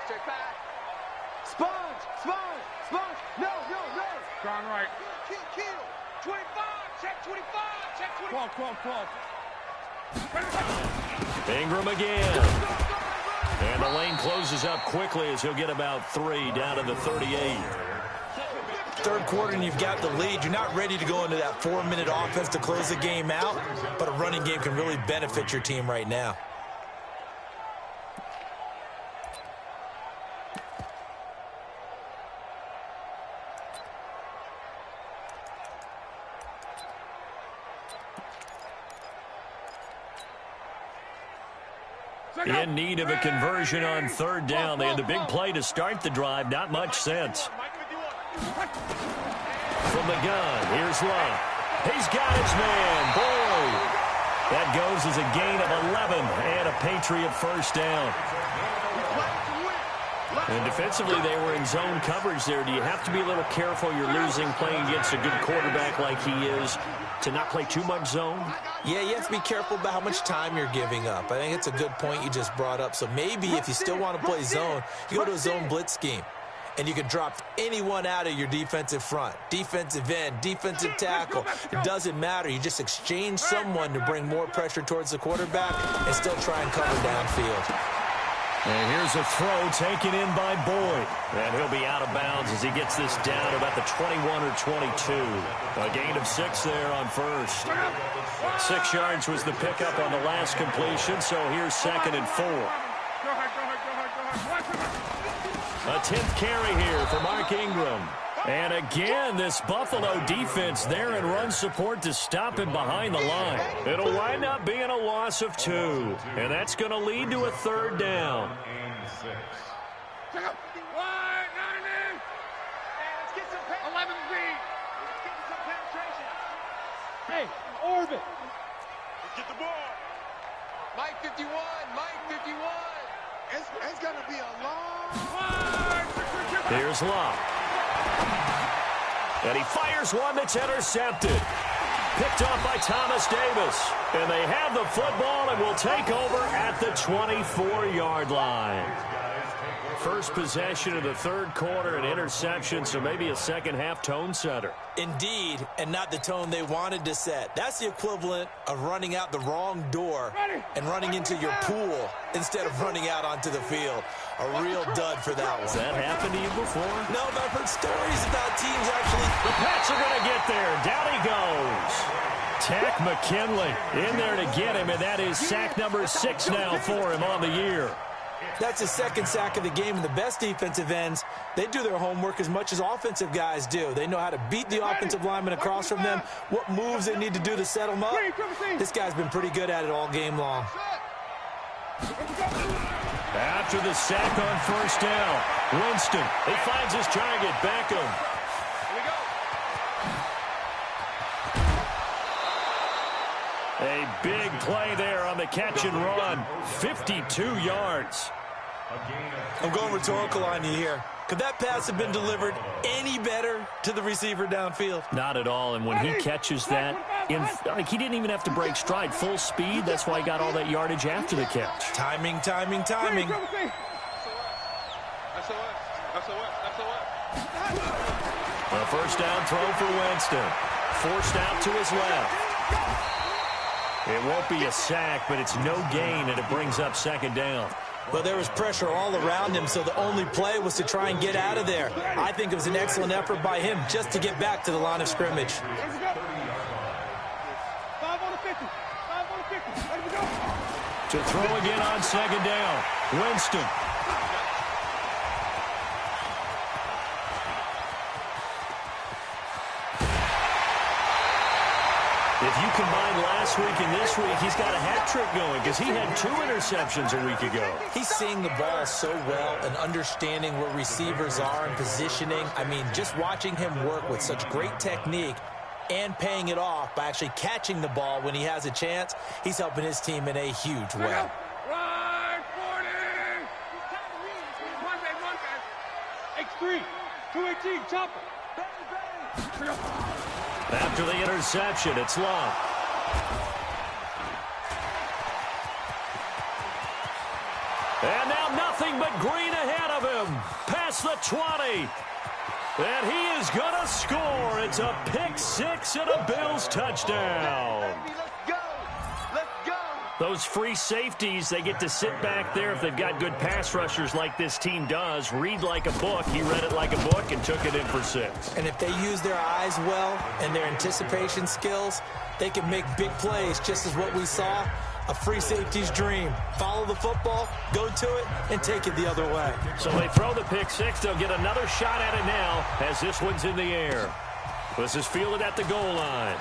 Check pass. Sponge. No. Gone right. Kill. 25. Check 25. Check 25. 12. Ingram again. And the lane closes up quickly as he'll get about 3 down to the 38. Third quarter and you've got the lead. You're not ready to go into that 4-minute offense to close the game out, but a running game can really benefit your team right now. In need of a conversion on third down. They had the big play to start the drive. Not much sense. From the gun, here's Love. He's got his man, Boyd. That goes as a gain of 11 and a Patriot first down. And defensively, they were in zone coverage there. Do you have to be a little careful? You're losing playing against a good quarterback like he is to not play too much zone? Yeah, you have to be careful about how much time you're giving up. I think it's a good point you just brought up. So maybe if you still want to play zone, you go to a zone blitz scheme. And you can drop anyone out of your defensive front, defensive end, defensive tackle. It doesn't matter. You just exchange someone to bring more pressure towards the quarterback and still try and cover downfield. And here's a throw taken in by Boyd. And he'll be out of bounds as he gets this down to about the 21 or 22. A gain of 6 there on first. 6 yards was the pickup on the last completion, so here's 2nd and 4. A 10th carry here for Mark Ingram. And again, this Buffalo defense there in run support to stop him behind the line. It'll wind up being a loss of 2. And that's going to lead to a third down. Hey, Orbit. Let's get the ball. Mike 51. It's going to be a long... Here's Love. And he fires one that's intercepted. Picked off by Thomas Davis. And they have the football and will take over at the 24-yard line. First possession of the third quarter, an interception, so maybe a second-half tone setter. Indeed, and not the tone they wanted to set. That's the equivalent of running out the wrong door and running into your pool instead of running out onto the field. A real dud for that one. Has that happened to you before? No, but I've heard stories about teams actually. The Pats are going to get there. Down he goes. Takk McKinley in there to get him, and that is sack number 6 now for him on the year. That's his second sack of the game, and the best defensive ends, they do their homework as much as offensive guys do. They know how to beat the offensive lineman across from them, what moves they need to do to set them up. This guy's been pretty good at it all game long. After the sack on first down, Winston, he finds his target, Beckham. A big play there on the catch and run, 52 yards. I'm going rhetorical on you here. Could that pass have been delivered any better to the receiver downfield? Not at all, and when he catches that, he didn't even have to break stride. Full speed, that's why he got all that yardage after the catch. Timing. A first down throw for Winston. Forced out to his left. It won't be a sack, but it's no gain, and it brings up second down. Well, there was pressure all around him, so the only play was to try and get out of there. I think it was an excellent effort by him just to get back to the line of scrimmage. 5 on the 50. 5 on the 50. Let me go. To throw again on second down. Winston. If you combine last week and this week, he's got a hat trick going because he had 2 interceptions a week ago. He's seeing the ball so well and understanding where receivers are and positioning. I mean, just watching him work with such great technique and paying it off by actually catching the ball when he has a chance, he's helping his team in a huge way. Right, 40. X3. 218. Chopper. After the interception, it's Love. And now nothing but green ahead of him. Pass across the 20. And he is going to score. It's a pick six and a Bills touchdown. Those free safeties, they get to sit back there if they've got good pass rushers like this team does. Read like a book. He read it like a book and took it in for 6. And if they use their eyes well and their anticipation skills, they can make big plays, just as what we saw. A free safety's dream. Follow the football, go to it, and take it the other way. So they throw the pick six. They'll get another shot at it now as this one's in the air. This is fielded at the goal line.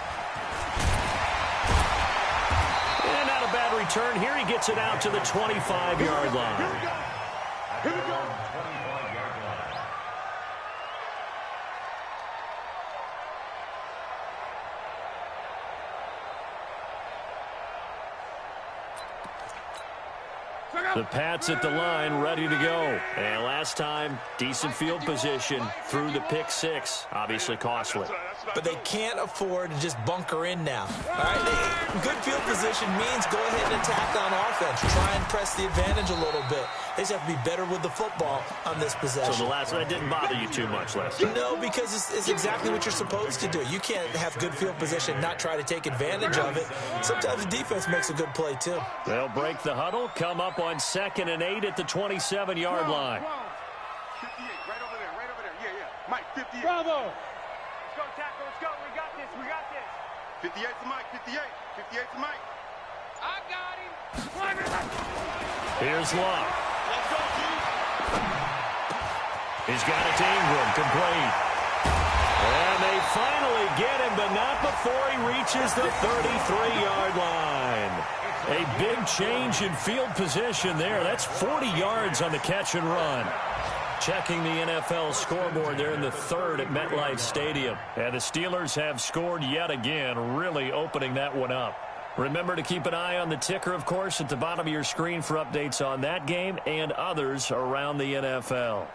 And not a bad return. Here he gets it out to the 25-yard line. Here we go. 25-yard line. The Pats at the line, ready to go. And last time, decent field position through the pick six. Obviously costly. But they can't afford to just bunker in now. All right, good field position means go ahead and attack on offense. Try and press the advantage a little bit. They just have to be better with the football on this possession. So the last one didn't bother you too much, Lester? No, because it's exactly what you're supposed to do. You can't have good field position, not try to take advantage of it. Sometimes the defense makes a good play, too. They'll break the huddle, come up on 2nd and 8 at the 27-yard line. 58, right over there. Yeah. Mike, 58. Bravo. Let's go, tackle. Let's go. We got this. 58 to Mike. 58 to Mike. I got him. Here's Locke. Let's go, Chief. He's got it to Ingram, complete. And they finally get him, but not before he reaches the 33-yard line. A big change in field position there. That's 40 yards on the catch and run. Checking the NFL scoreboard, they're in the 3rd at MetLife Stadium. And the Steelers have scored yet again, really opening that one up. Remember to keep an eye on the ticker, of course, at the bottom of your screen for updates on that game and others around the NFL.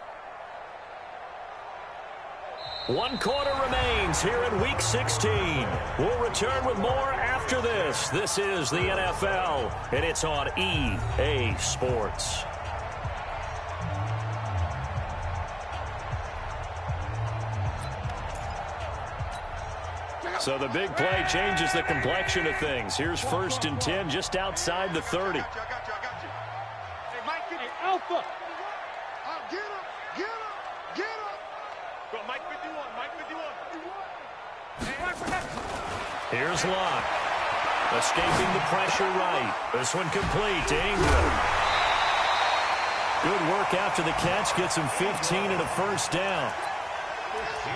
1 quarter remains here in Week 16. We'll return with more after this. This is the NFL, and it's on EA Sports. So the big play changes the complexion of things. Here's 1st and 10 just outside the 30. I got you. Hey, Mike, get it. Alpha. Get up. Go, Mike 51. Here's Locke. Escaping the pressure right. This one complete to Ingram. Good work after the catch. Gets him 15 and a 1st down.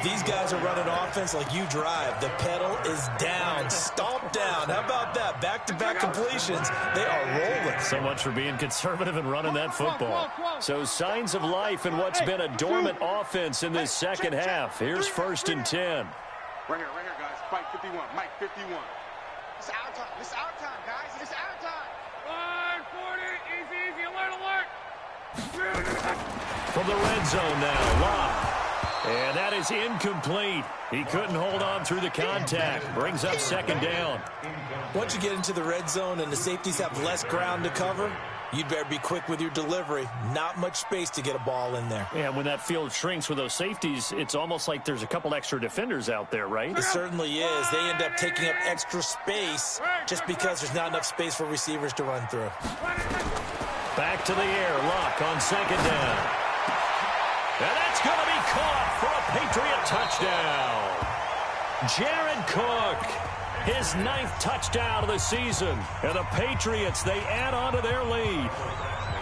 These guys are running offense like you drive. The pedal is down. Stomp down. How about that? Back-to-back completions. They are rolling. So much for being conservative and running that football. So signs of life in what's been a dormant offense in this second half. Here's 1st and 10. Right here, guys. Mike 51. It's our time, guys. It's our time. 40. Easy. Alert. From the red zone now, Locke. And that is incomplete. He couldn't hold on through the contact. Brings up 2nd down. Once you get into the red zone and the safeties have less ground to cover, you'd better be quick with your delivery. Not much space to get a ball in there. Yeah, when that field shrinks with those safeties, it's almost like there's a couple extra defenders out there, right? It certainly is. They end up taking up extra space just because there's not enough space for receivers to run through. Back to the air. Locke on 2nd down. And that's going to be caught for a Patriot touchdown. Jared Cook, his 9th touchdown of the season. And the Patriots, they add on to their lead.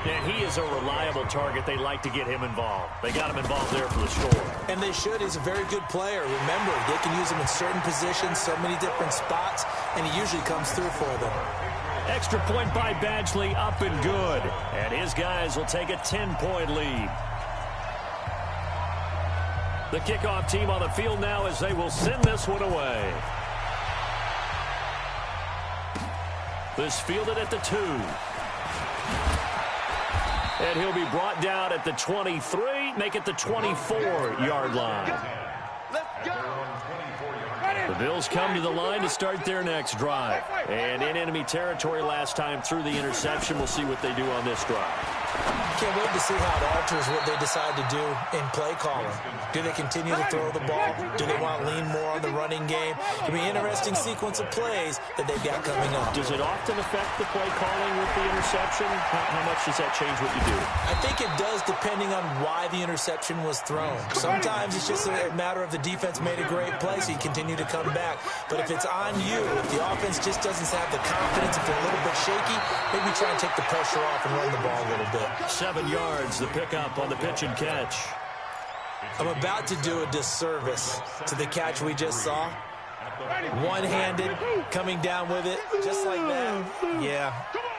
And he is a reliable target. They like to get him involved. They got him involved there for the score. And they should. He's a very good player. Remember, they can use him in certain positions, so many different spots, and he usually comes through for them. Extra point by Badgley, up and good. And his guys will take a 10-point lead. The kickoff team on the field now as they will send this one away. This fielded at the 2. And he'll be brought down at the 23, make it the 24-yard line. Let's go. The Bills come to the line to start their next drive. And in enemy territory last time through the interception. We'll see what they do on this drive. Can't wait to see how it alters what they decide to do in play calling. Do they continue to throw the ball? Do they want to lean more on the running game? It'll be an interesting sequence of plays that they've got coming up. Does it often affect the play calling with the interception? How much does that change what you do? I think it does depending on why the interception was thrown. Sometimes it's just a matter of the defense made a great play, so you continue to come back. But if it's on you, if the offense just doesn't have the confidence, if they're a little bit shaky, maybe try and take the pressure off and run the ball a little bit. 7 yards, the pickup on the pitch and catch. I'm about to do a disservice to the catch we just saw. One-handed, coming down with it, just like that. Yeah,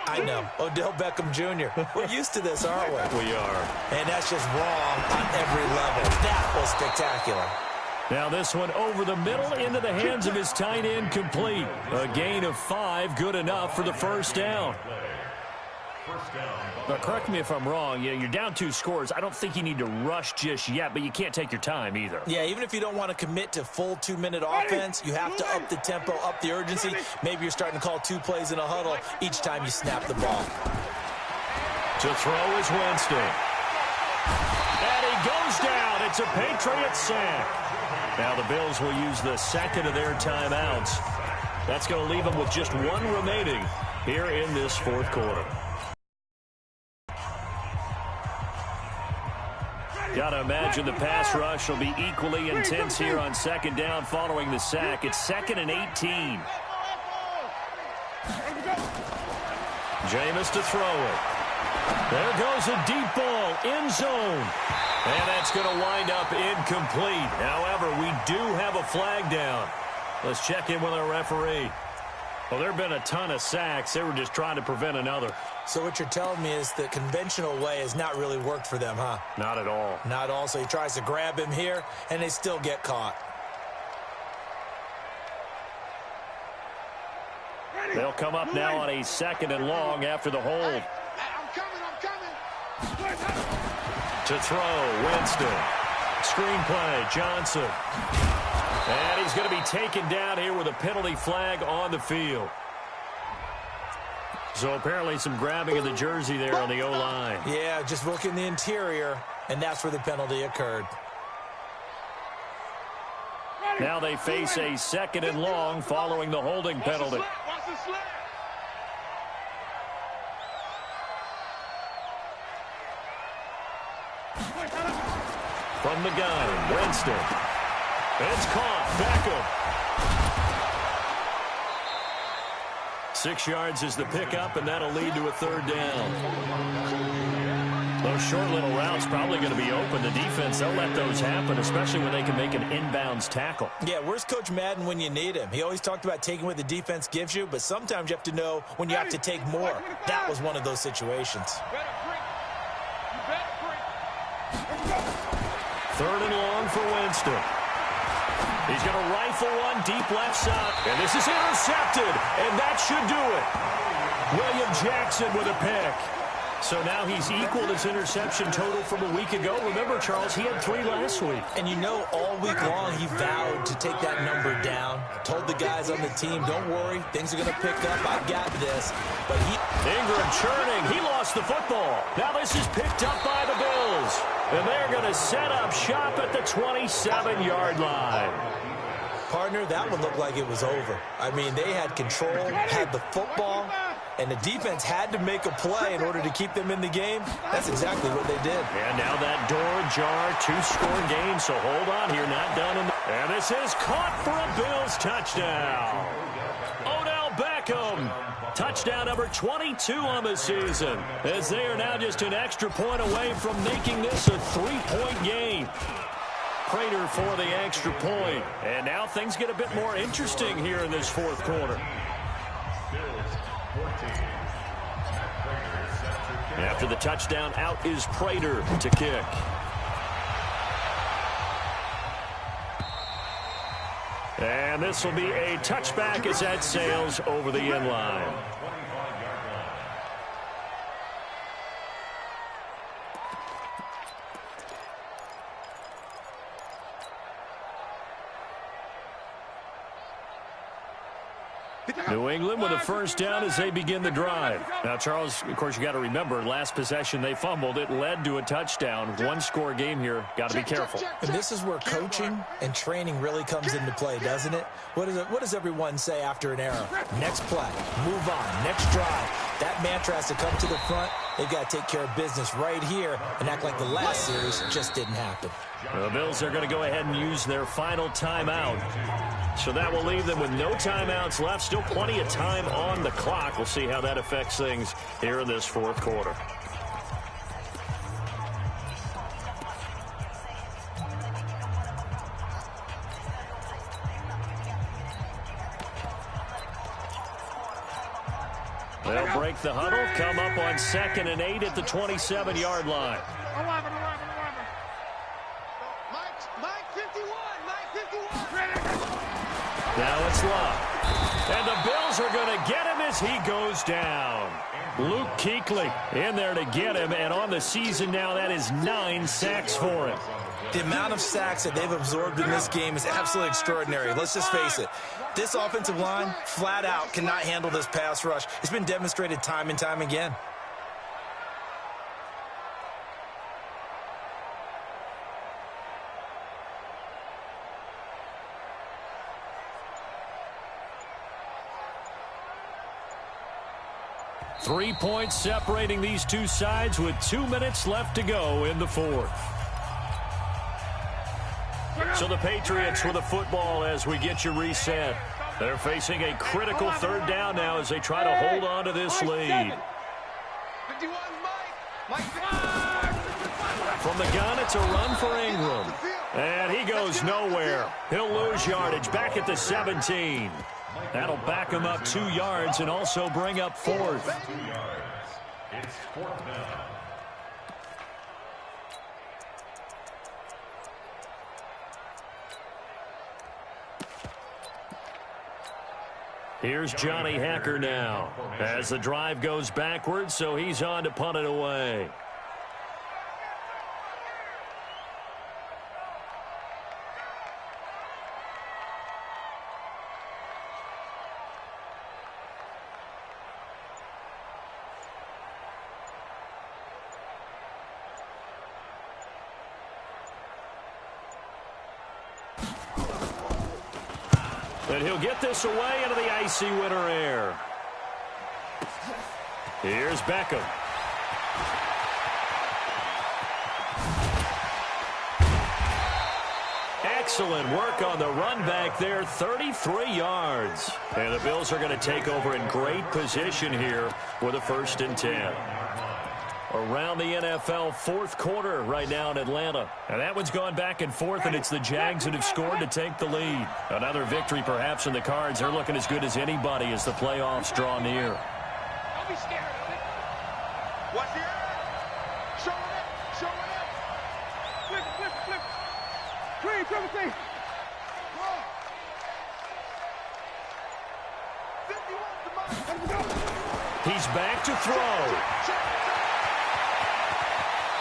I know. Odell Beckham Jr. We're used to this, aren't we? We are. And that's just wrong on every level. That was spectacular. Now this one over the middle into the hands of his tight end, complete. A gain of 5, good enough for the first down. Now, correct me if I'm wrong. You're down 2 scores. I don't think you need to rush just yet, but you can't take your time either. Yeah, even if you don't want to commit to full 2-minute offense, you have to up the tempo, up the urgency. Maybe you're starting to call 2 plays in a huddle each time you snap the ball. To throw is Winston. And he goes down. It's a Patriot sack. Now the Bills will use the second of their timeouts. That's going to leave them with just 1 remaining here in this fourth quarter. Got to imagine the pass rush will be equally intense here on second down following the sack. It's 2nd and 18. Jameis to throw it. There goes a deep ball, end zone. And that's going to wind up incomplete. However, we do have a flag down. Let's check in with our referee. Well, there have been a ton of sacks. They were just trying to prevent another. So what you're telling me is the conventional way has not really worked for them, huh? Not at all. Not at all. So he tries to grab him here, and they still get caught. They'll come up now on a 2nd and long after the hold. To throw, Winston. Screenplay, Johnson. And he's going to be taken down here with a penalty flag on the field. So apparently some grabbing of the jersey there on the O-line. Yeah, just look in the interior, and that's where the penalty occurred. Now they face a 2nd and long following the holding penalty. From the gun, Winston. It's caught. Beckham. 6 yards is the pickup, and that'll lead to a 3rd down. Those short little routes probably going to be open. The defense, they'll let those happen, especially when they can make an inbounds tackle. Yeah, where's Coach Madden when you need him? He always talked about taking what the defense gives you, but sometimes you have to know when you have to take more. That was one of those situations. 3rd and long for Winston. He's going to rifle one deep left side. And this is intercepted. And that should do it. William Jackson with a pick. So now he's equaled his interception total from a week ago. Remember, Charles, he had 3 last week. And you know, all week long he vowed to take that number down. Told the guys on the team, don't worry, things are going to pick up. I got this. But Ingram churning. He lost the football. Now this is picked up by the Bills. And they're going to set up shop at the 27-yard line. Partner, that one looked like it was over. I mean, they had control, had the football, and the defense had to make a play in order to keep them in the game. That's exactly what they did. And now that door ajar, 2-score game, so hold on here, not done. And this is caught for a Bills touchdown. Odell Beckham, touchdown number 22 on the season, as they are now just an extra point away from making this a 3-point game. Prater for the extra point. And now things get a bit more interesting here in this fourth quarter. After the touchdown, out is Prater to kick. And this will be a touchback as that sails over the end line. New England with a first down as they begin the drive. Now, Charles, of course, you got to remember, last possession they fumbled. It led to a touchdown. One-score game here. Got to be careful. And this is where coaching and training really comes into play, doesn't it? What does everyone say after an error? Next play, move on, next drive. That mantra has to come to the front. They've got to take care of business right here and act like the last series just didn't happen. The Bills are going to go ahead and use their final timeout. So that will leave them with no timeouts left. Still plenty of time on the clock. We'll see how that affects things here in this fourth quarter. They'll break the huddle, come up on 2nd and 8 at the 27-yard line. 11. Now it's Love. And the Bills are going to get him as he goes down. Luke Kuechly in there to get him, and on the season now, that is 9 sacks for him. The amount of sacks that they've absorbed in this game is absolutely extraordinary. Let's just face it. This offensive line, flat out, cannot handle this pass rush. It's been demonstrated time and time again. Three points separating these two sides with 2 minutes left to go in the fourth. So the Patriots with the football as we get you reset. They're facing a critical third down now as they try to hold on to this lead. From the gun, it's a run for Ingram. And he goes nowhere. He'll lose yardage back at the 17. That'll back him up 2 yards and also bring up 4th. 2 yards. It's 4th down. Here's Johnny Hacker now as the drive goes backwards, so he's on to punt it away. And he'll get this away into the icy winter air. Here's Beckham. Excellent work on the run back there, 33 yards. And the Bills are going to take over in great position here with a 1st and 10. Around the NFL, fourth quarter right now in Atlanta. And that one's gone back and forth, and it's the Jags that have scored to take the lead. Another victory perhaps in the cards. They're looking as good as anybody as the playoffs draw near. Don't be scared of it. What's the air? Show it up. Show it up. Flip. Clean, everything. 51 to mine. He's back to throw.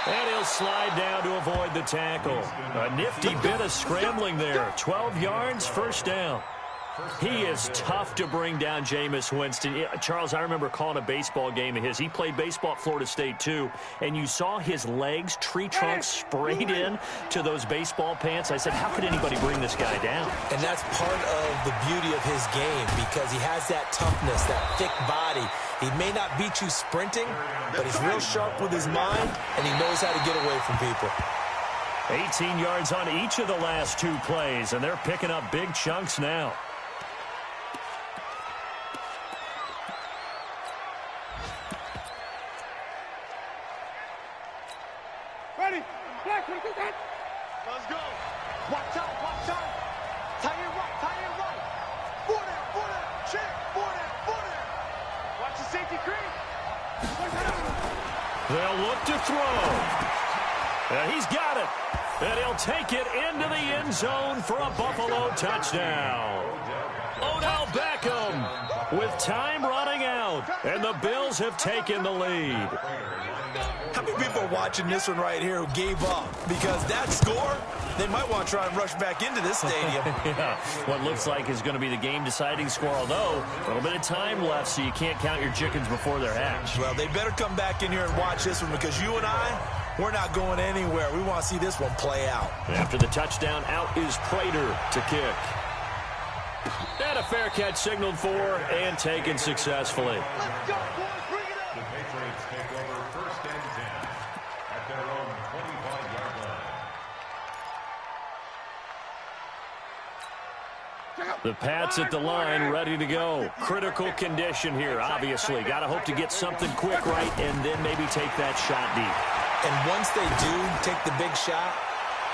And he'll slide down to avoid the tackle. A nifty bit of scrambling there. 12 yards, 1st down. He is tough to bring down, Jameis Winston. Charles, I remember calling a baseball game of his. He played baseball at Florida State, too. And you saw his legs, tree trunks sprayed in to those baseball pants. I said, how could anybody bring this guy down? And that's part of the beauty of his game because he has that toughness, that thick body. He may not beat you sprinting, but he's real sharp with his mind, and he knows how to get away from people. 18 yards on each of the last 2 plays, and they're picking up big chunks now. Ready? Black, Let's go. Watch out. Tie it right. Foot it. Check. Foot it. Watch the safety creep. They'll look to throw. And he's got it. And he'll take it into the end zone for a Buffalo touchdown. Odell Beckham with time running out, and the Bills have taken the lead. How many people are watching this one right here who gave up? Because that score, they might want to try and rush back into this stadium. Yeah, what looks like is going to be the game-deciding score, although a little bit of time left, so you can't count your chickens before they're hatched. Well, they better come back in here and watch this one, because you and I, we're not going anywhere. We want to see this one play out. After the touchdown, out is Prater to kick. And a fair catch signaled for and taken successfully. Let's go, boys. Bring it up. The Patriots take over 1st and 10 at their own 25-yard line. The Pats at the line, ready to go. Critical condition here, obviously. Got to hope to get something quick right and then maybe take that shot deep. And once they do take the big shot,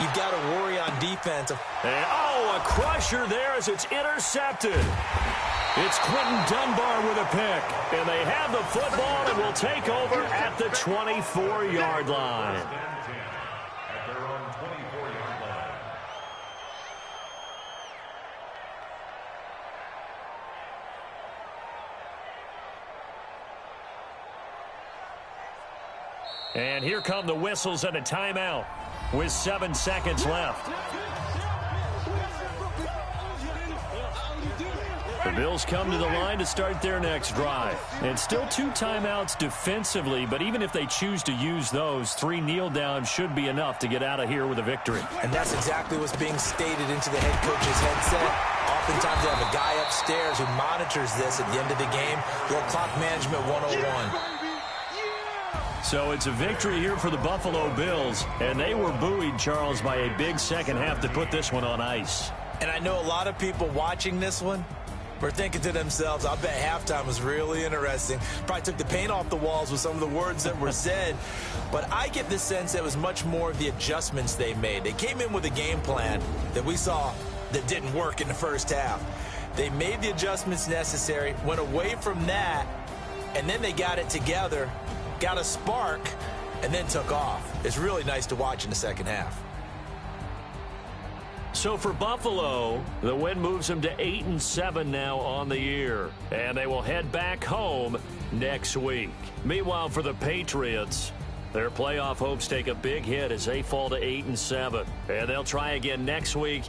you've got to worry on defense. And, a crusher there as it's intercepted. It's Quentin Dunbar with a pick. And they have the football and will take over at the 24-yard line. At their own 24-yard line. And here come the whistles and a timeout with 7 seconds left. The Bills come to the line to start their next drive. And still 2 timeouts defensively, but even if they choose to use those, 3 kneel downs should be enough to get out of here with a victory. And that's exactly what's being stated into the head coach's headset. Oftentimes they have a guy upstairs who monitors this at the end of the game. Little clock management 101. So it's a victory here for the Buffalo Bills, and they were buoyed, Charles, by a big second half to put this one on ice. And I know a lot of people watching this one were thinking to themselves, I bet halftime was really interesting. Probably took the paint off the walls with some of the words that were said. But I get the sense that it was much more of the adjustments they made. They came in with a game plan that we saw that didn't work in the first half. They made the adjustments necessary, went away from that, and then they got it together, got a spark, and then took off. It's really nice to watch in the second half. So for Buffalo, the win moves them to 8-7 now on the year. And they will head back home next week. Meanwhile, for the Patriots, their playoff hopes take a big hit as they fall to 8-7. And they'll try again next week